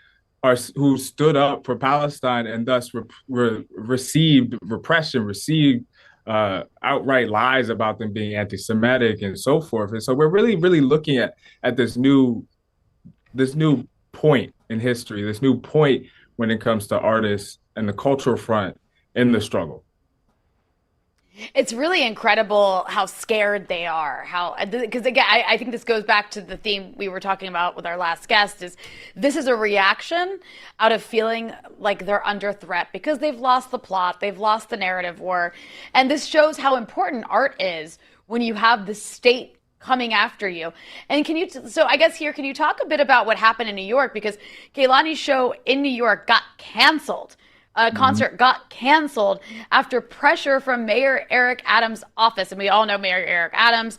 stood up for Palestine, and thus received repression, received outright lies about them being anti-Semitic and so forth. And so we're really, really looking at this new point in history, this new point when it comes to artists and the cultural front in the struggle. It's really incredible how scared they are. Because again, I think this goes back to the theme we were talking about with our last guest, is this is a reaction out of feeling like they're under threat because they've lost the plot, they've lost the narrative war. And this shows how important art is when you have the state coming after you. And so I guess here, can you talk a bit about what happened in New York? Because Kehlani's show in New York got canceled. A concert got canceled after pressure from Mayor Eric Adams' office. And we all know Mayor Eric Adams,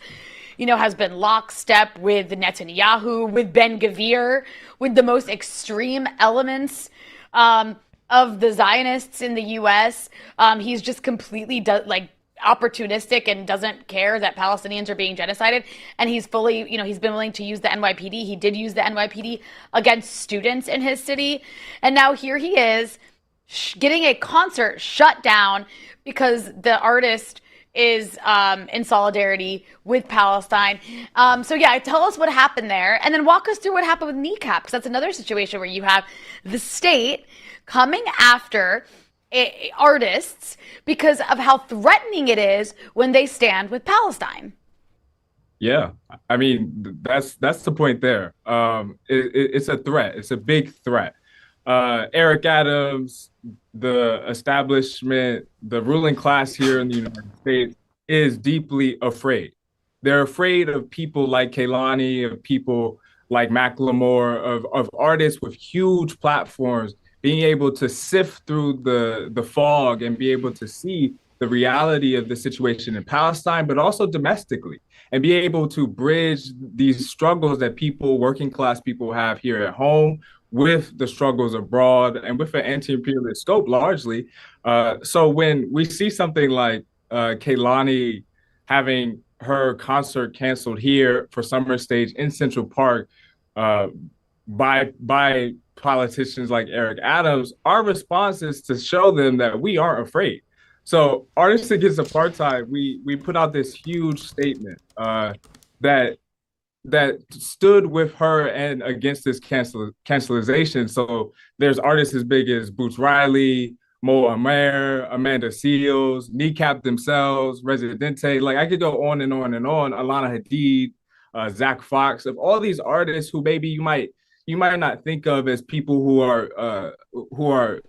has been lockstep with Netanyahu, with Ben-Gvir, with the most extreme elements of the Zionists in the U.S. He's just completely opportunistic and doesn't care that Palestinians are being genocided. And he's fully, he's been willing to use the NYPD. He did use the NYPD against students in his city. And now here he is, getting a concert shut down because the artist is in solidarity with Palestine. So yeah, tell us what happened there, and then walk us through what happened with Kneecap, because that's another situation where you have the state coming after artists because of how threatening it is when they stand with Palestine. Yeah, I mean, that's the point there. It's a threat. It's a big threat. Eric Adams, the establishment, the ruling class here in the United States is deeply afraid. They're afraid of people like Kehlani, of people like Macklemore, of artists with huge platforms being able to sift through the fog and be able to see the reality of the situation in Palestine, but also domestically, and be able to bridge these struggles that working class people have here at home with the struggles abroad and with an anti-imperialist scope largely. So when we see something like Kehlani having her concert canceled here for Summer Stage in Central Park by politicians like Eric Adams, our response is to show them that we aren't afraid. So Artists Against Apartheid, we put out this huge statement that stood with her and against this cancelization. So there's artists as big as Boots Riley, Mo Amer, Amanda Seals, Kneecap themselves, Residente. Like, I could go on and on and on. Alana Hadid, Zach Fox, of all these artists who maybe you might not think of as people who are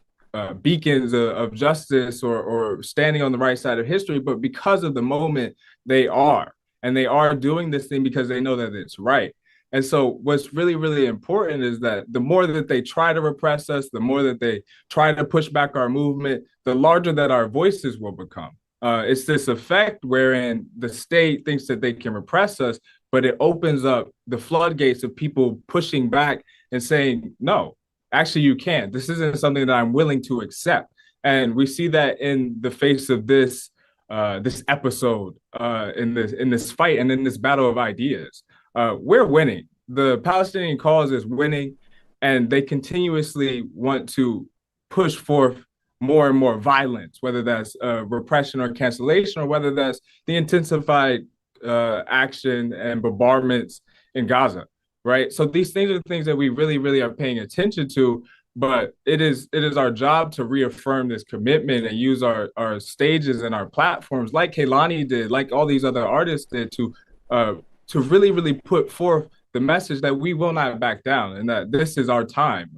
beacons of justice or standing on the right side of history, but because of the moment, they are. And they are doing this thing because they know that it's right. And so what's really, really important is that the more that they try to repress us, the more that they try to push back our movement, the larger that our voices will become. It's this effect wherein the state thinks that they can repress us, but it opens up the floodgates of people pushing back and saying, no, actually you can't. This isn't something that I'm willing to accept. And we see that in the face of this episode, in this fight and in this battle of ideas. We're winning. The Palestinian cause is winning, and they continuously want to push forth more and more violence, whether that's repression or cancellation, or whether that's the intensified action and bombardments in Gaza, right? So these things are things that we really, really are paying attention to. but it is our job to reaffirm this commitment and use our stages and our platforms like Kehlani did, like all these other artists did, to really, really put forth the message that we will not back down and that this is our time.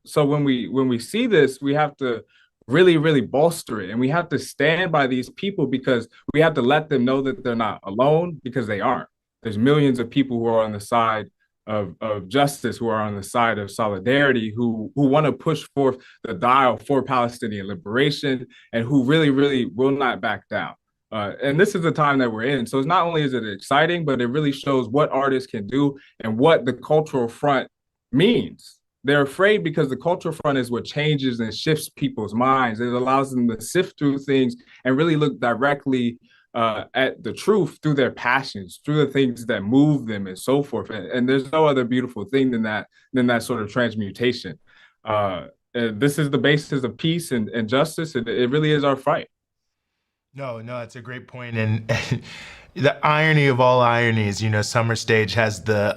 So when we see this, we have to really, really bolster it, and we have to stand by these people because we have to let them know that they're not alone, because they aren't. There's millions of people who are on the side of justice, who are on the side of solidarity, who want to push forth the dial for Palestinian liberation, and who really, really will not back down. And this is the time that we're in. So it's not only is it exciting, but it really shows what artists can do and what the cultural front means. They're afraid because the cultural front is what changes and shifts people's minds. It allows them to sift through things and really look directly at the truth through their passions, through the things that move them, and so forth. And there's no other beautiful thing than that sort of transmutation. This is the basis of peace and justice. And it really is our fight. No, that's a great point. And the irony of all ironies, Summer Stage has the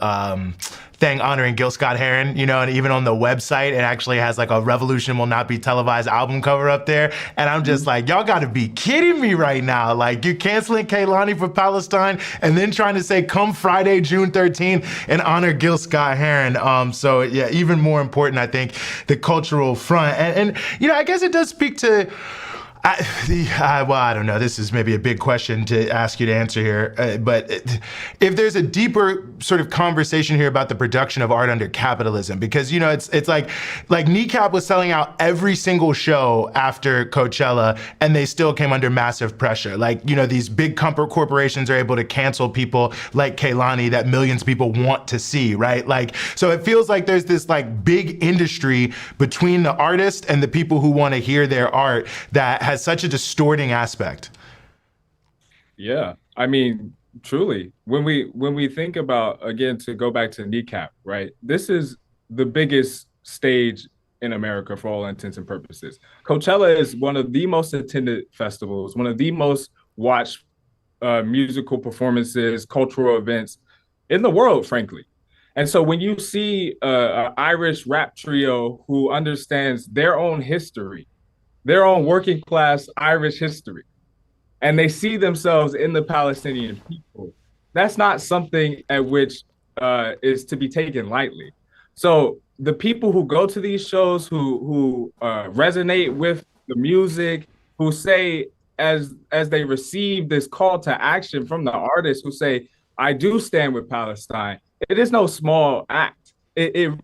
thing honoring Gil Scott-Heron, and even on the website, it actually has like a "Revolution Will Not Be Televised" album cover up there. And I'm just like, y'all got to be kidding me right now. Like, you're canceling Kehlani for Palestine and then trying to say, come Friday, June 13th, and honor Gil Scott-Heron. So yeah, even more important, I think, the cultural front. And I guess it does speak to, well, I don't know. This is maybe a big question to ask you to answer here. But if there's a deeper sort of conversation here about the production of art under capitalism, because, it's like Kneecap was selling out every single show after Coachella, and they still came under massive pressure. Like, these big corporations are able to cancel people like Kehlani that millions of people want to see, right? Like, so it feels like there's this like big industry between the artist and the people who want to hear their art that has such a distorting aspect. Yeah, I mean, truly, when we think about, again, to go back to Kneecap, right? This is the biggest stage in America for all intents and purposes. Coachella is one of the most attended festivals, one of the most watched musical performances, cultural events in the world, frankly. And so when you see an Irish rap trio who understands their own history, their own working class Irish history, and they see themselves in the Palestinian people, that's not something at which is to be taken lightly. So the people who go to these shows, who resonate with the music, who say, as they receive this call to action from the artists, who say, I do stand with Palestine, it is no small act. It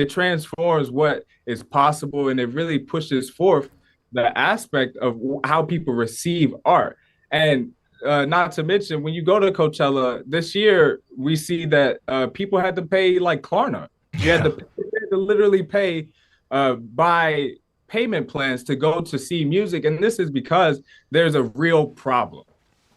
transforms what is possible, and it really pushes forth the aspect of how people receive art. And not to mention, when you go to Coachella this year, we see that people had to pay like Klarna. You had to literally pay by payment plans to go to see music. And this is because there's a real problem.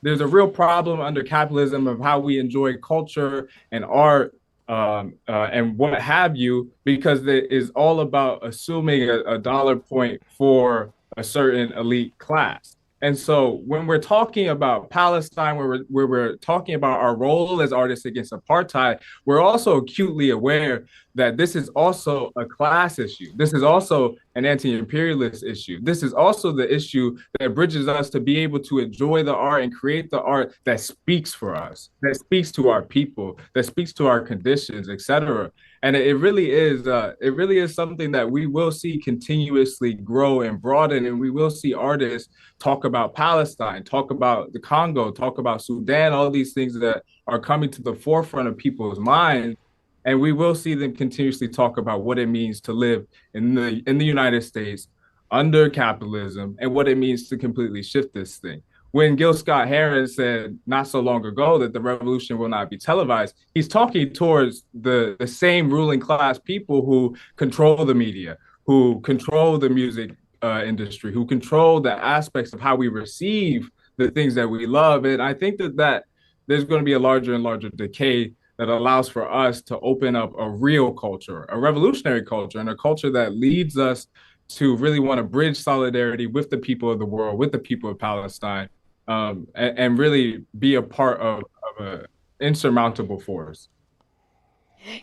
There's a real problem under capitalism of how we enjoy culture and art and what have you, because it is all about assuming a dollar point for a certain elite class. And so when we're talking about Palestine, where we're talking about our role as artists against apartheid, we're also acutely aware that this is also a class issue. This is also an anti-imperialist issue. This is also the issue that bridges us to be able to enjoy the art and create the art that speaks for us, that speaks to our people, that speaks to our conditions, etc. And it really is something that we will see continuously grow and broaden, and we will see artists talk about Palestine, talk about the Congo, talk about Sudan, all these things that are coming to the forefront of people's minds. And we will see them continuously talk about what it means to live in the United States under capitalism and what it means to completely shift this thing. When Gil Scott-Heron said not so long ago that the revolution will not be televised, he's talking towards the same ruling class people who control the media, who control the music industry, who control the aspects of how we receive the things that we love. And I think that there's going to be a larger and larger decay that allows for us to open up a real culture, a revolutionary culture, and a culture that leads us to really want to bridge solidarity with the people of the world, with the people of Palestine, and really be a part of an insurmountable force.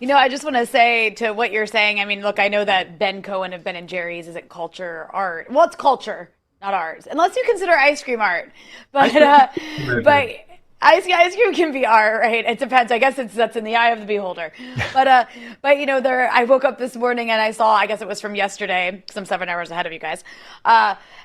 I just want to say to what you're saying. I mean, look, I know that Ben Cohen of Ben and Jerry's isn't culture art. Well, it's culture, not art, unless you consider ice cream art. But but ice cream can be art, right? It depends. I guess that's in the eye of the beholder. But there. I woke up this morning and I saw. I guess it was from yesterday, because I'm 7 hours ahead of you guys.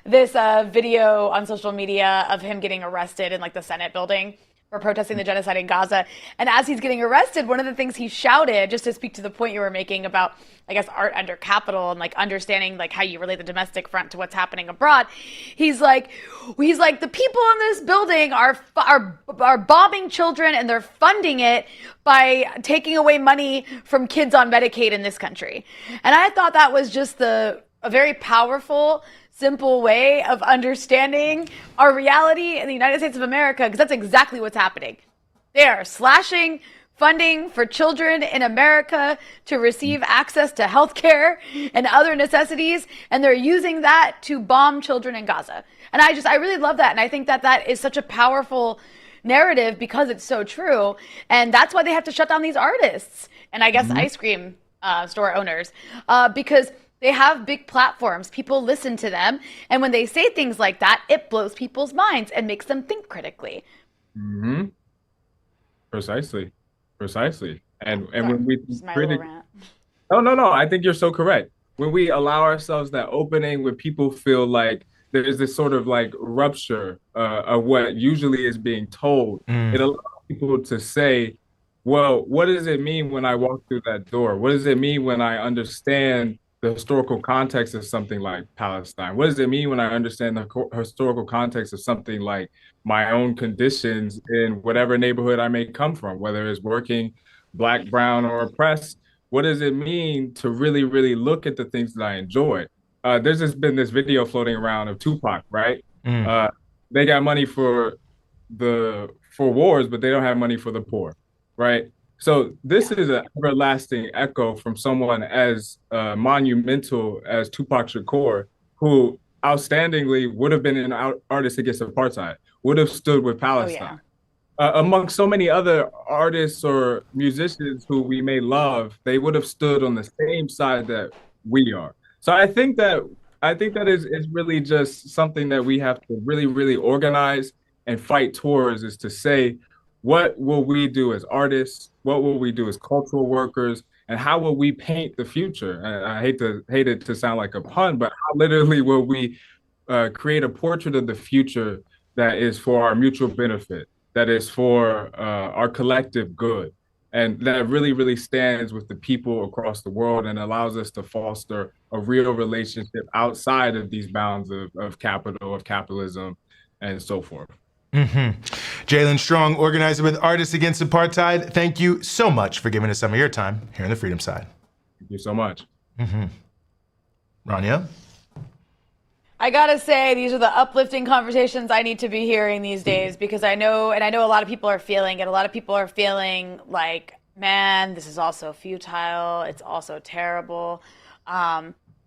This video on social media of him getting arrested in like the Senate building for protesting the genocide in Gaza. And as he's getting arrested, one of the things he shouted, just to speak to the point you were making about, I guess, art under capital and like understanding like how you relate the domestic front to what's happening abroad. He's like, the people in this building are bombing children, and they're funding it by taking away money from kids on Medicaid in this country. And I thought that was just a very powerful, simple way of understanding our reality in the United States of America, because that's exactly what's happening. They are slashing funding for children in America to receive access to health care and other necessities, and they're using that to bomb children in Gaza. And I really love that, and I think that is such a powerful narrative because it's so true, and that's why they have to shut down these artists and I guess ice cream store owners, because they have big platforms. People listen to them. And when they say things like that, it blows people's minds and makes them think critically. Mm-hmm. Precisely. And Sorry, when we no, I think you're so correct. When we allow ourselves that opening, when people feel like there's this sort of like rupture of what usually is being told, it allows people to say, well, what does it mean when I walk through that door? What does it mean when I understand the historical context of something like Palestine? What does it mean when I understand the historical context of something like my own conditions in whatever neighborhood I may come from, whether it's working, Black, brown, or oppressed? What does it mean to really, really look at the things that I enjoy? There's just been this video floating around of Tupac, right? They got money for wars, but they don't have money for the poor, right? So this is an everlasting echo from someone as monumental as Tupac Shakur, who outstandingly would have been an artist against apartheid, would have stood with Palestine. Among so many other artists or musicians who we may love, they would have stood on the same side that we are. So I think that is really just something that we have to really, really organize and fight towards, is to say, what will we do as artists? What will we do as cultural workers? And how will we paint the future? And I hate it to sound like a pun, but how literally will we create a portrait of the future that is for our mutual benefit, that is for our collective good, and that really, really stands with the people across the world and allows us to foster a real relationship outside of these bounds of capital, of capitalism, and so forth. Jalen Strong, organizer with Artists Against Apartheid, thank you so much for giving us some of your time here on the Freedom Side. Thank you so much. Rania? I gotta say, these are the uplifting conversations I need to be hearing these days, because I know a lot of people are feeling it. A lot of people are feeling like, man, this is also futile. It's also terrible.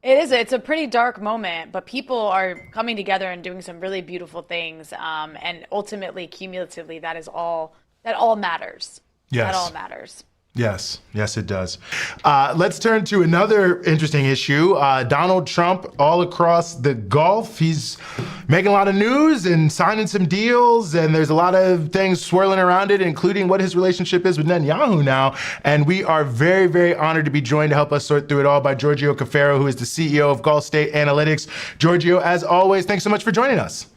It's a pretty dark moment, but people are coming together and doing some really beautiful things. And ultimately, cumulatively, that all matters. Yes. That all matters. Yes, it does. Let's turn to another interesting issue. Donald Trump all across the Gulf. He's making a lot of news and signing some deals, and there's a lot of things swirling around it, including what his relationship is with Netanyahu now. And we are very, very honored to be joined to help us sort through it all by Giorgio Cafiero, who is the CEO of Gulf State Analytics. Giorgio, as always, thanks so much for joining us.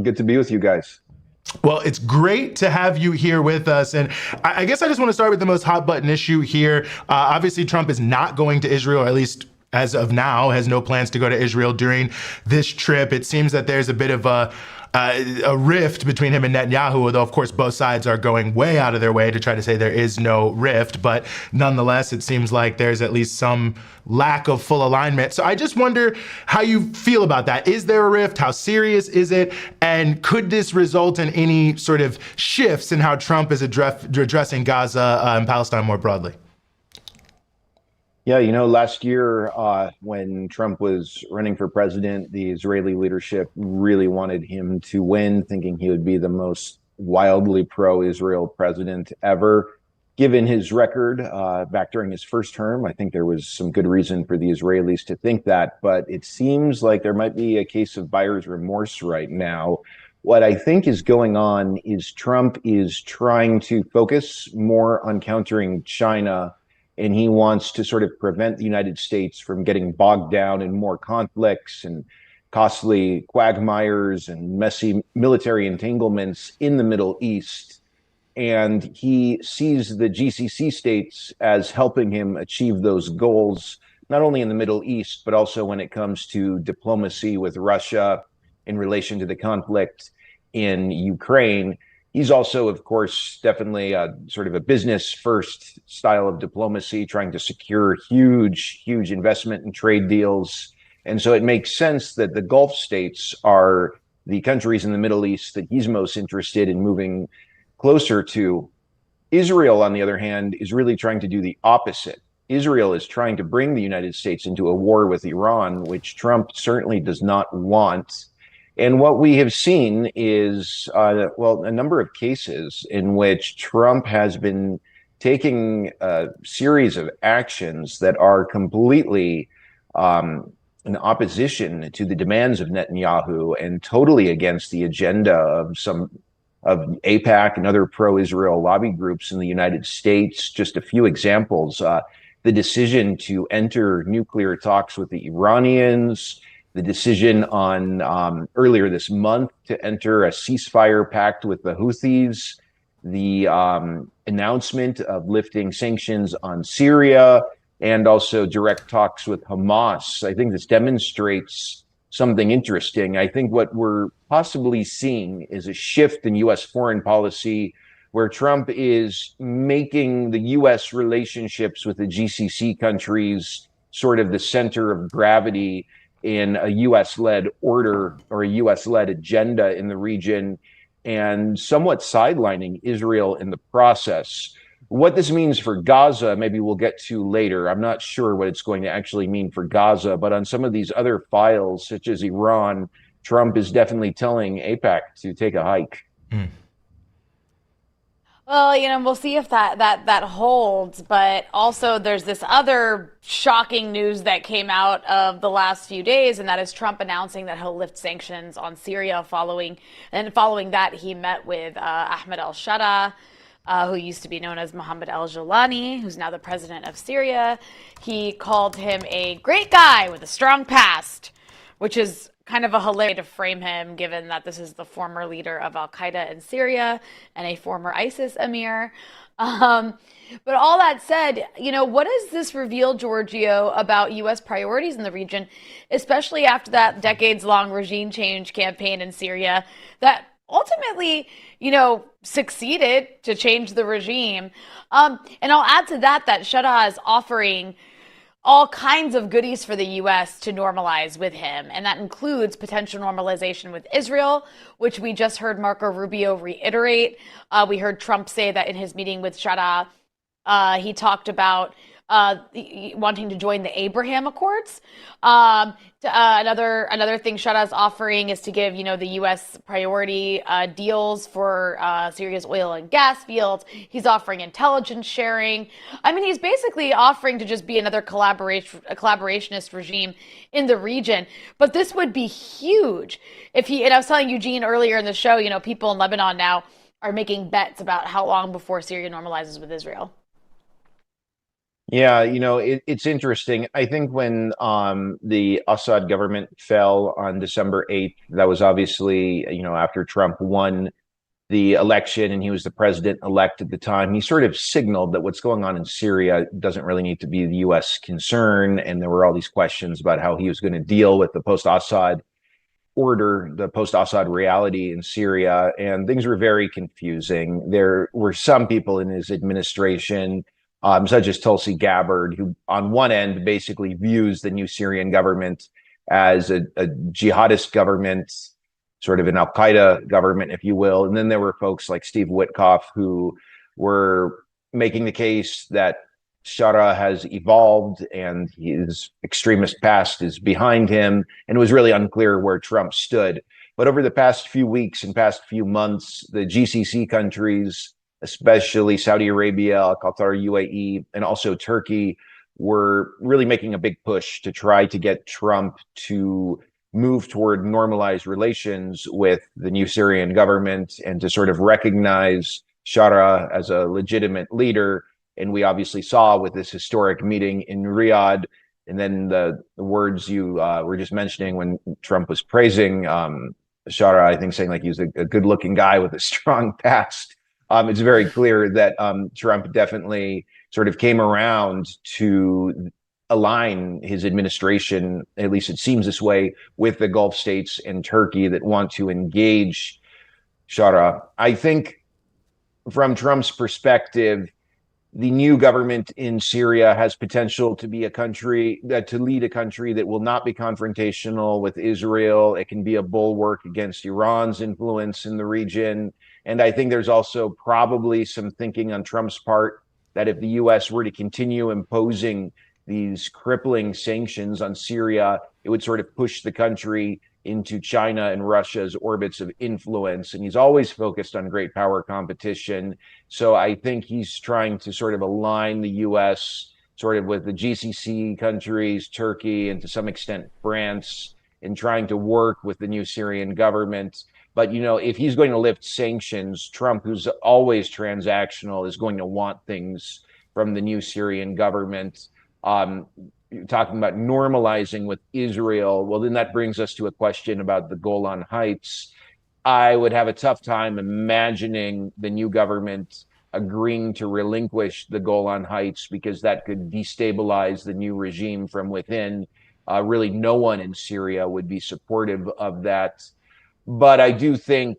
Good to be with you guys. Well, it's great to have you here with us. And I guess I just want to start with the most hot button issue here. Obviously, Trump is not going to Israel, or at least as of now, has no plans to go to Israel during this trip. It seems that there's a bit of a rift between him and Netanyahu, although, of course, both sides are going way out of their way to try to say there is no rift. But nonetheless, it seems like there's at least some lack of full alignment. So I just wonder how you feel about that. Is there a rift? How serious is it? And could this result in any sort of shifts in how Trump is addressing Gaza and Palestine more broadly? Yeah, last year when Trump was running for president, the Israeli leadership really wanted him to win, thinking he would be the most wildly pro-Israel president ever. given his record back during his first term. I think there was some good reason for the Israelis to think that, but it seems like there might be a case of buyer's remorse right now. What I think is going on is Trump is trying to focus more on countering China, and he wants to sort of prevent the United States from getting bogged down in more conflicts and costly quagmires and messy military entanglements in the Middle East. And he sees the GCC states as helping him achieve those goals, not only in the Middle East, but also when it comes to diplomacy with Russia in relation to the conflict in Ukraine. He's also, of course, definitely a sort of a business first style of diplomacy, trying to secure huge investment and trade deals. And so it makes sense that the Gulf states are the countries in the Middle East that he's most interested in moving closer to. Israel, on the other hand, is really trying to do the opposite. Israel is trying to bring the United States into a war with Iran, which Trump certainly does not want. And what we have seen is, a number of cases in which Trump has been taking a series of actions that are completely in opposition to the demands of Netanyahu and totally against the agenda of some of AIPAC and other pro-Israel lobby groups in the United States. Just a few examples: the decision to enter nuclear talks with the Iranians, the decision on earlier this month to enter a ceasefire pact with the Houthis, the announcement of lifting sanctions on Syria, and also direct talks with Hamas. I think this demonstrates something interesting. I think what we're possibly seeing is a shift in U.S. foreign policy where Trump is making the U.S. relationships with the GCC countries sort of the center of gravity in a U.S.-led order or a U.S.-led agenda in the region, and somewhat sidelining Israel in the process. What this means for Gaza, maybe we'll get to later. I'm not sure what it's going to actually mean for Gaza, but on some of these other files, such as Iran, Trump is definitely telling AIPAC to take a hike. Mm. Well, we'll see if that holds, but also there's this other shocking news that came out of the last few days, and that is Trump announcing that he'll lift sanctions on Syria following that he met with Ahmed al-Sharaa, who used to be known as Mohammed al-Jolani, who's now the president of Syria. He called him a great guy with a strong past, which is kind of a hilarious way to frame him, given that this is the former leader of al-Qaeda in Syria and a former ISIS emir. But all that said, what does this reveal, Giorgio, about U.S. priorities in the region, especially after that decades-long regime change campaign in Syria that ultimately, succeeded to change the regime? And I'll add to that Sharaa is offering all kinds of goodies for the U.S. to normalize with him. And that includes potential normalization with Israel, which we just heard Marco Rubio reiterate. We heard Trump say that in his meeting with Sharaa, he talked about wanting to join the Abraham Accords. Another thing Sharaa is offering is to give, the U.S. priority deals for Syria's oil and gas fields. He's offering intelligence sharing. I mean, he's basically offering to just be another collaborationist regime in the region. But this would be huge if and I was telling Eugene earlier in the show, people in Lebanon now are making bets about how long before Syria normalizes with Israel. Yeah, it's interesting. I think when the Assad government fell on December 8th, that was obviously, after Trump won the election and he was the president-elect at the time. He sort of signaled that what's going on in Syria doesn't really need to be the U.S. concern. And there were all these questions about how he was going to deal with the post-Assad order, the post-Assad reality in Syria. And things were very confusing. There were some people in his administration, such as Tulsi Gabbard, who on one end basically views the new Syrian government as a jihadist government, sort of an al-Qaeda government, if you will. And then there were folks like Steve Witkoff who were making the case that Sharaa has evolved and his extremist past is behind him, and it was really unclear where Trump stood. But over the past few weeks and past few months, the GCC countries, especially Saudi Arabia, Qatar, UAE, and also Turkey, were really making a big push to try to get Trump to move toward normalized relations with the new Syrian government and to sort of recognize Shara as a legitimate leader. And we obviously saw with this historic meeting in Riyadh, and then the words you were just mentioning when Trump was praising Shara, I think saying like he's a good-looking guy with a strong past. It's very clear that Trump definitely sort of came around to align his administration, at least it seems this way, with the Gulf states and Turkey that want to engage Shara. I think from Trump's perspective, the new government in Syria has potential to be a country to lead a country that will not be confrontational with Israel. It can be a bulwark against Iran's influence in the region. And I think there's also probably some thinking on Trump's part that if the US were to continue imposing these crippling sanctions on Syria, it would sort of push the country into China and Russia's orbits of influence. And he's always focused on great power competition. So I think he's trying to sort of align the US sort of with the GCC countries, Turkey, and to some extent France, in trying to work with the new Syrian government. But, you know, if he's going to lift sanctions, Trump, who's always transactional, is going to want things from the new Syrian government. Talking about normalizing with Israel, well, then that brings us to a question about the Golan Heights. I would have a tough time imagining the new government agreeing to relinquish the Golan Heights because that could destabilize the new regime from within. Really, no one in Syria would be supportive of that. But I do think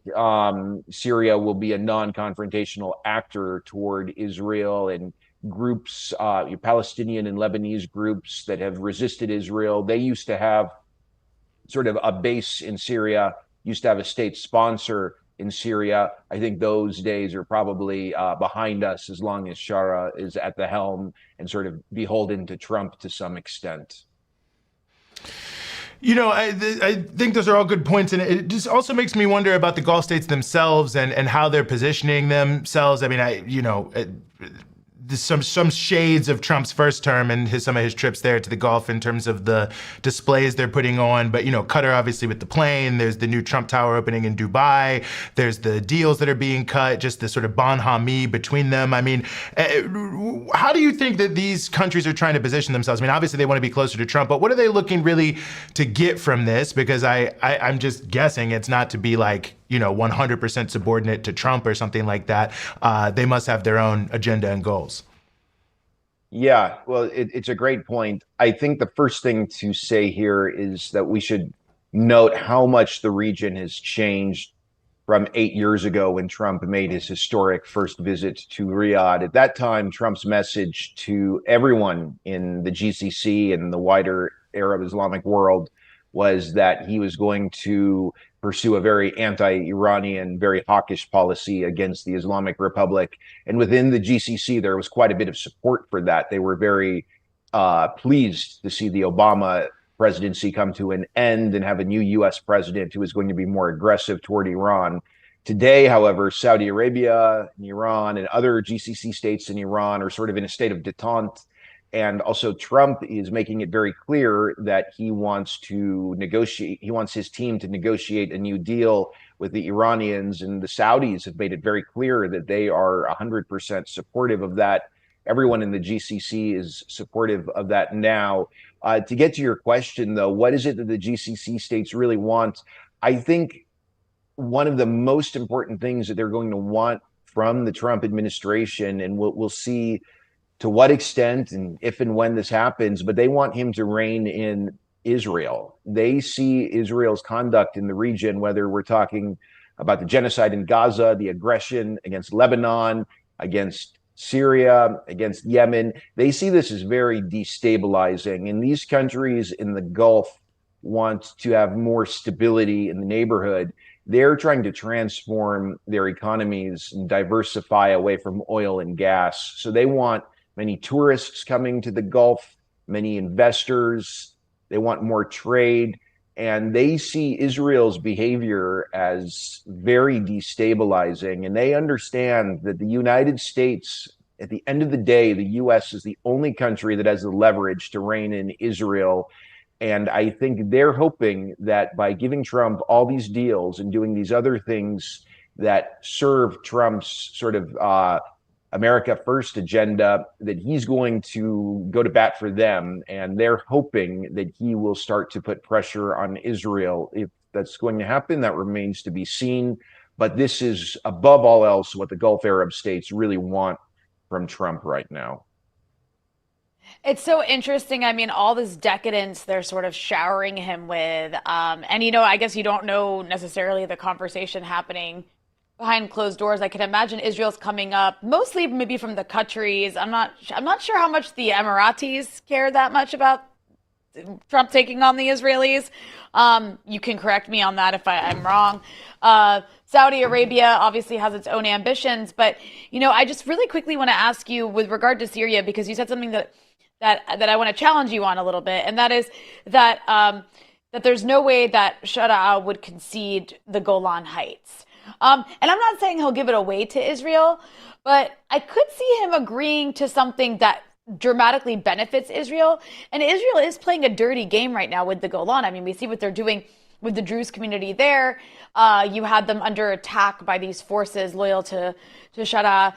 Syria will be a non-confrontational actor toward Israel, and groups, Palestinian and Lebanese groups that have resisted Israel. They used to have sort of a base in Syria, used to have a state sponsor in Syria. I think those days are probably behind us as long as Shara is at the helm and sort of beholden to Trump to some extent. You know, I think those are all good points, and it just also makes me wonder about the Gulf states themselves and how they're positioning themselves. I mean, some shades of Trump's first term and some of his trips there to the Gulf in terms of the displays they're putting on. But, you know, Qatar obviously with the plane, there's the new Trump Tower opening in Dubai, there's the deals that are being cut, just the sort of bon hami between them. I mean, how do you think that these countries are trying to position themselves? I mean, obviously they want to be closer to Trump, but what are they looking really to get from this? Because I'm just guessing it's not to be like, you know, 100% subordinate to Trump or something like that. They must have their own agenda and goals. Yeah, well, it's a great point. I think the first thing to say here is that we should note how much the region has changed from 8 years ago when Trump made his historic first visit to Riyadh. At that time, Trump's message to everyone in the GCC and the wider Arab Islamic world was that he was going to pursue a very anti-Iranian, very hawkish policy against the Islamic Republic. And within the GCC, there was quite a bit of support for that. They were very pleased to see the Obama presidency come to an end and have a new US president who is going to be more aggressive toward Iran. Today, however, Saudi Arabia and Iran and other GCC states in Iran are sort of in a state of detente. And also Trump is making it very clear that he wants to negotiate, he wants his team to negotiate a new deal with the Iranians, and the Saudis have made it very clear that they are 100% supportive of that. Everyone in the GCC is supportive of that now. To get to your question, though, what is it that the GCC states really want? I think one of the most important things that they're going to want from the Trump administration, and we'll see to what extent and if and when this happens, but they want him to rein in Israel. They see Israel's conduct in the region, whether we're talking about the genocide in Gaza, the aggression against Lebanon, against Syria, against Yemen. They see this as very destabilizing. And these countries in the Gulf want to have more stability in the neighborhood. They're trying to transform their economies and diversify away from oil and gas. So they want many tourists coming to the Gulf, many investors. They want more trade. and they see Israel's behavior as very destabilizing. And they understand that the United States, at the end of the day, the US is the only country that has the leverage to rein in Israel. And I think they're hoping that by giving Trump all these deals and doing these other things that serve Trump's sort of America First agenda, that he's going to go to bat for them. And they're hoping that he will start to put pressure on Israel. If that's going to happen, that remains to be seen. But this is, above all else, what the Gulf Arab states really want from Trump right now. It's so interesting. I mean, all this decadence they're sort of showering him with. And, I guess you don't know necessarily the conversation happening behind closed doors. I can imagine Israel's coming up, mostly maybe from the Qataris. I'm not sure how much the Emiratis care that much about Trump taking on the Israelis. You can correct me on that if I'm wrong. Saudi Arabia obviously has its own ambitions, but I just really quickly want to ask you with regard to Syria, because you said something that I want to challenge you on a little bit, and that is that that there's no way that Sharaa would concede the Golan Heights. And I'm not saying he'll give it away to Israel, but I could see him agreeing to something that dramatically benefits Israel. And Israel is playing a dirty game right now with the Golan. I mean, we see what they're doing with the Druze community there. You had them under attack by these forces loyal to Sharaa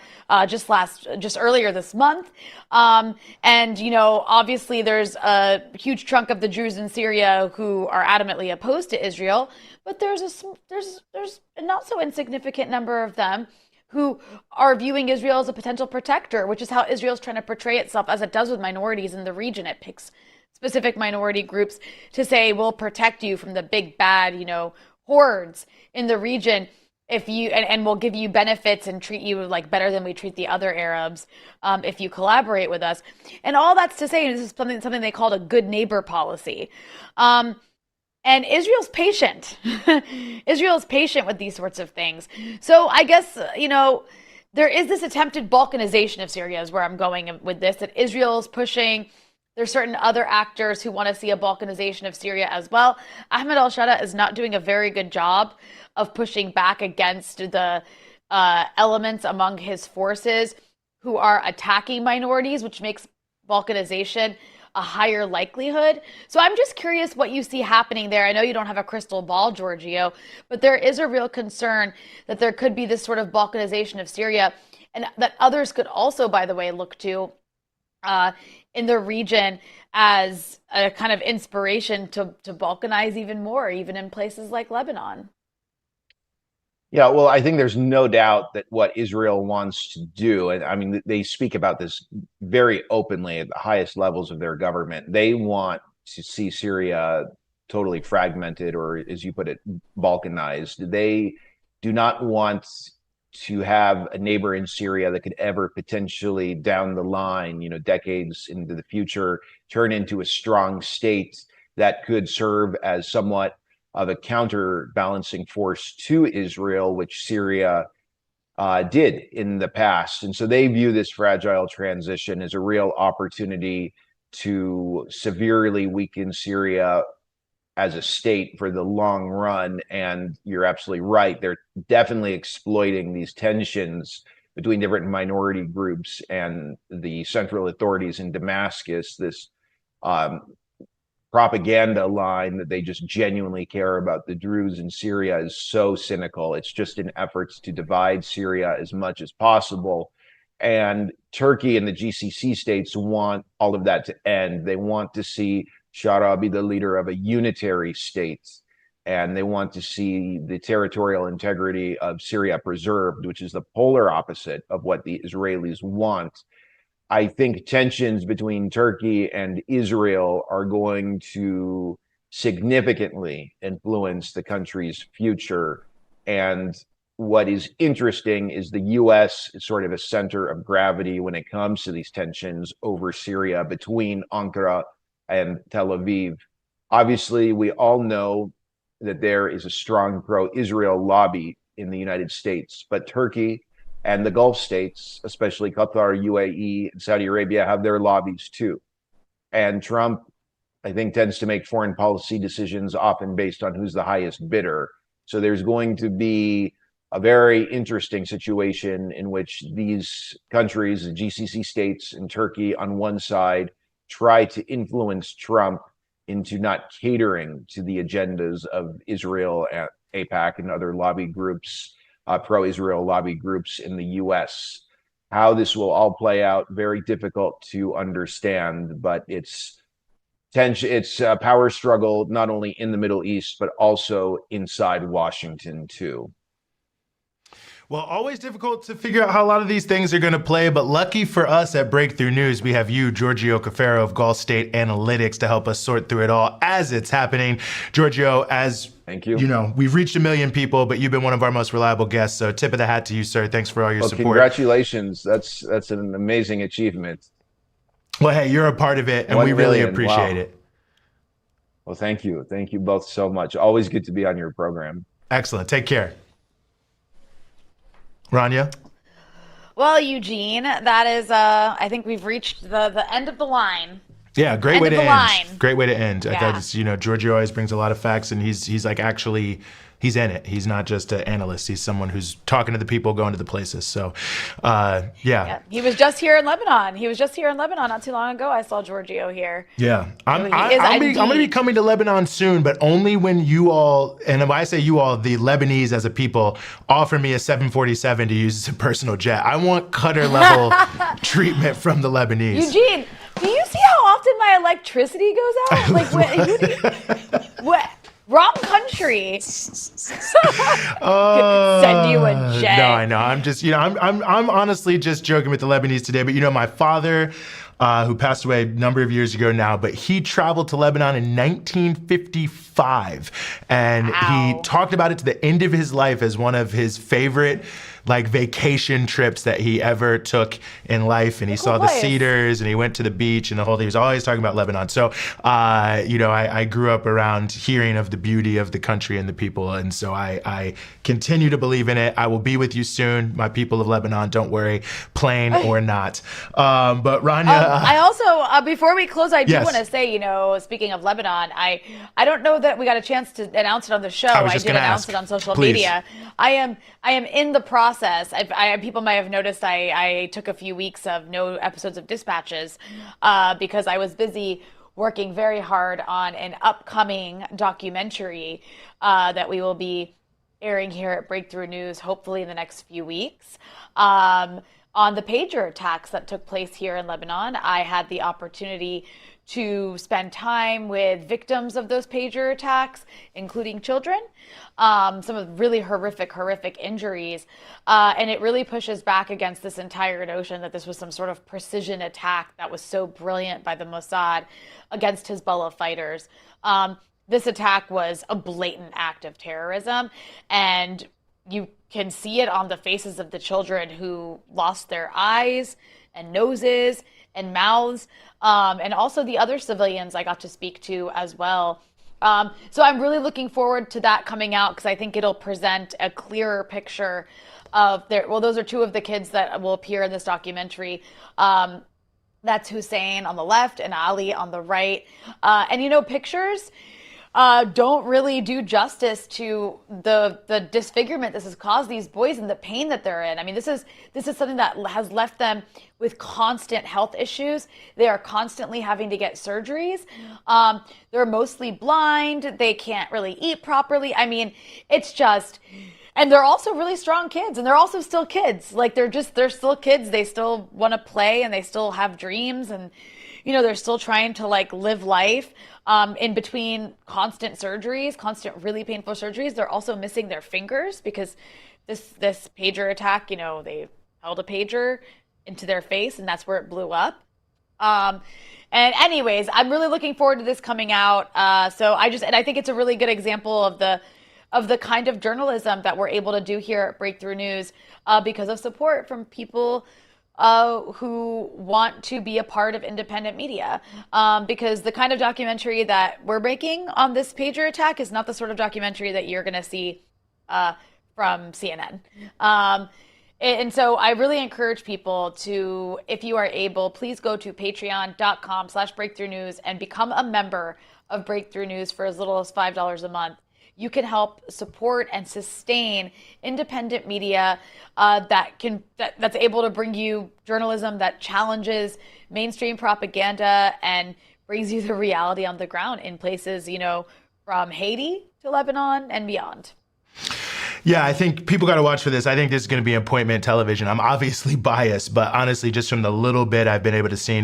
just earlier this month. And obviously there's a huge chunk of the Druze in Syria who are adamantly opposed to Israel, but there's a not so insignificant number of them who are viewing Israel as a potential protector, which is how Israel's trying to portray itself, as it does with minorities in the region. It picks specific minority groups to say, we'll protect you from the big bad, hordes in the region if you, and we'll give you benefits and treat you like better than we treat the other Arabs if you collaborate with us. And all that's to say, this is something they called a good neighbor policy. And Israel's patient. Israel's patient with these sorts of things. So I guess, there is this attempted Balkanization of Syria is where I'm going with this, that Israel's pushing. There's certain other actors who want to see a Balkanization of Syria as well. Ahmed al-Sharaa is not doing a very good job of pushing back against the elements among his forces who are attacking minorities, which makes Balkanization a higher likelihood. So I'm just curious what you see happening there. I know you don't have a crystal ball, Giorgio, but there is a real concern that there could be this sort of Balkanization of Syria, and that others could also, by the way, look to in the region as a kind of inspiration to Balkanize even more, even in places like Lebanon. Yeah, well, I think there's no doubt that what Israel wants to do, and I mean, they speak about this very openly at the highest levels of their government. They want to see Syria totally fragmented, or as you put it, Balkanized. They do not want to have a neighbor in Syria that could ever potentially down the line, decades into the future, turn into a strong state that could serve as somewhat of a counterbalancing force to Israel, which Syria did in the past. And so they view this fragile transition as a real opportunity to severely weaken Syria as a state for the long run. And you're absolutely right. They're definitely exploiting these tensions between different minority groups and the central authorities in Damascus, this propaganda line that they just genuinely care about the Druze in Syria is so cynical. It's just in efforts to divide Syria as much as possible. And Turkey and the GCC states want all of that to end. They want to see Sharaa be the leader of a unitary state, and they want to see the territorial integrity of Syria preserved, which is the polar opposite of what the Israelis want. I think tensions between Turkey and Israel are going to significantly influence the country's future. And what is interesting is the U.S. is sort of a center of gravity when it comes to these tensions over Syria between Ankara and Tel Aviv. Obviously, we all know that there is a strong pro-Israel lobby in the United States, but Turkey and the Gulf states, especially Qatar, UAE, and Saudi Arabia, have their lobbies too. And Trump I think, tends to make foreign policy decisions often based on who's the highest bidder. So there's going to be a very interesting situation in which these countries, the GCC states and Turkey on one side, try to influence Trump into not catering to the agendas of Israel, AIPAC, and other lobby groups, pro-Israel lobby groups in the US. How this will all play out, very difficult to understand, but it's a power struggle not only in the Middle East, but also inside Washington too. Well, always difficult to figure out how a lot of these things are going to play, but lucky for us at Breakthrough News, we have you, Giorgio Cafiero of Gulf State Analytics, to help us sort through it all as it's happening. Giorgio, thank you. You know, we've reached 1 million people, but you've been one of our most reliable guests, so tip of the hat to you, sir. Thanks for all your support. Congratulations. That's an amazing achievement. Well, hey, you're a part of it, and we really appreciate it. Well, thank you. Thank you both so much. Always good to be on your program. Excellent. Take care. Rania? Well, Eugene, that is, I think we've reached the end of the line. Yeah, great way to end. Great way to end. Yeah. I thought it's, you know, Giorgio always brings a lot of facts, and he's like actually, he's in it. He's not just an analyst. He's someone who's talking to the people, going to the places. So, yeah. He was just here in Lebanon. Not too long ago. I saw Giorgio here. Yeah. I'm going to be coming to Lebanon soon, but only when you all, and when I say you all, the Lebanese as a people, offer me a 747 to use as a personal jet. I want Qatar level treatment from the Lebanese. Eugene, do you see how often my electricity goes out? Like, what? Wrong country. Send you a jet. No, I know. I'm just, you know, I'm honestly just joking with the Lebanese today. But you know, my father, who passed away a number of years ago now, but he traveled to Lebanon in 1955, and he talked about it to the end of his life as one of his favorite like vacation trips that he ever took in life. And he saw the cedars, and he went to the beach and the whole thing. He was always talking about Lebanon. So, you know, I grew up around hearing of the beauty of the country and the people. And so I continue to believe in it. I will be with you soon, my people of Lebanon. Don't worry, plane or not. But Rania. I also, before we close, I do want to say, you know, speaking of Lebanon, I don't know that we got a chance to announce it on the show. I did announce it on social media. I am in the process. People might have noticed I took a few weeks of no episodes of Dispatches because I was busy working very hard on an upcoming documentary that we will be airing here at Breakthrough News, hopefully in the next few weeks. On the pager attacks that took place here in Lebanon, I had the opportunity to spend time with victims of those pager attacks, including children, some of really horrific injuries. And it really pushes back against this entire notion that this was some sort of precision attack that was so brilliant by the Mossad against Hezbollah fighters. This attack was a blatant act of terrorism, and you can see it on the faces of the children who lost their eyes and noses and mouths, and also the other civilians I got to speak to as well. So I'm really looking forward to that coming out, because I think it'll present a clearer picture of those are two of the kids that will appear in this documentary. That's Hussein on the left and Ali on the right. And you know, pictures don't really do justice to the disfigurement this has caused these boys and the pain that they're in. I mean, this is something that has left them with constant health issues. They are constantly having to get surgeries. They're mostly blind. They can't really eat properly. I mean, it's just, and they're also really strong kids, and they're also still kids. Like they're still kids. They still want to play, and they still have dreams, and you know, they're still trying to like live life. In between constant surgeries, constant really painful surgeries, they're also missing their fingers because this pager attack, you know, they held a pager into their face and that's where it blew up. And anyways, I'm really looking forward to this coming out. So I think it's a really good example of the kind of journalism that we're able to do here at Breakthrough News because of support from people who want to be a part of independent media, because the kind of documentary that we're making on this pager attack is not the sort of documentary that you're going to see from CNN. And so I really encourage people to, if you are able, please go to patreon.com/breakthrough news and become a member of Breakthrough News for as little as $5 a month. You can help support and sustain independent media that's able to bring you journalism that challenges mainstream propaganda and brings you the reality on the ground in places, from Haiti to Lebanon and beyond. Yeah, I think people got to watch for this. I think this is going to be appointment television. I'm obviously biased, but honestly, just from the little bit I've been able to see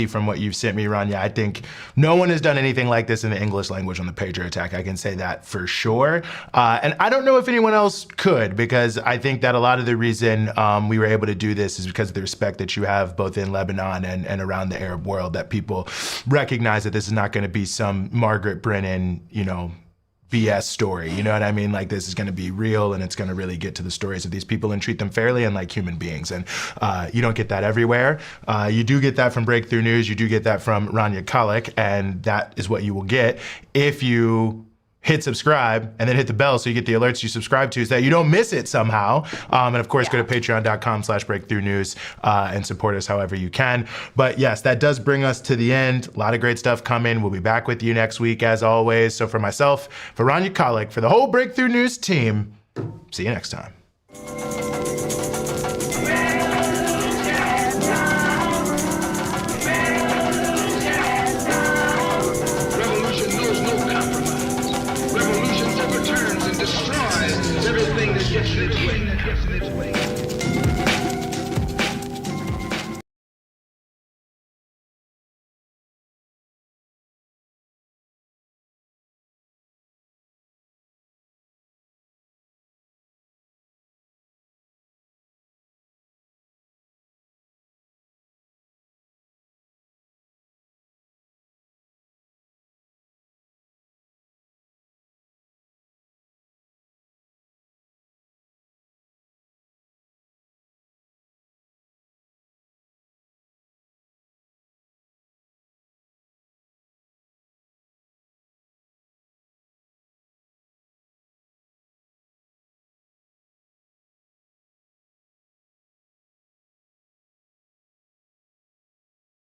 from what you've sent me, Rania, I think no one has done anything like this in the English language on the Patriot attack. I can say that for sure. And I don't know if anyone else could, because I think that a lot of the reason we were able to do this is because of the respect that you have both in Lebanon and around the Arab world, that people recognize that this is not going to be some Margaret Brennan, BS story. You know what I mean? Like, this is going to be real, and it's going to really get to the stories of these people and treat them fairly and like human beings. And you don't get that everywhere. You do get that from Breakthrough News. You do get that from Rania Khalek, and that is what you will get if you hit subscribe and then hit the bell so you get the alerts you subscribe to, so that you don't miss it somehow. And of course, go to patreon.com/breakthrough news and support us however you can. But yes, that does bring us to the end. A lot of great stuff coming. We'll be back with you next week as always. So for myself, for Rania Khalek, for the whole Breakthrough News team, see you next time. Revolution overturns and destroys everything that gets in its way.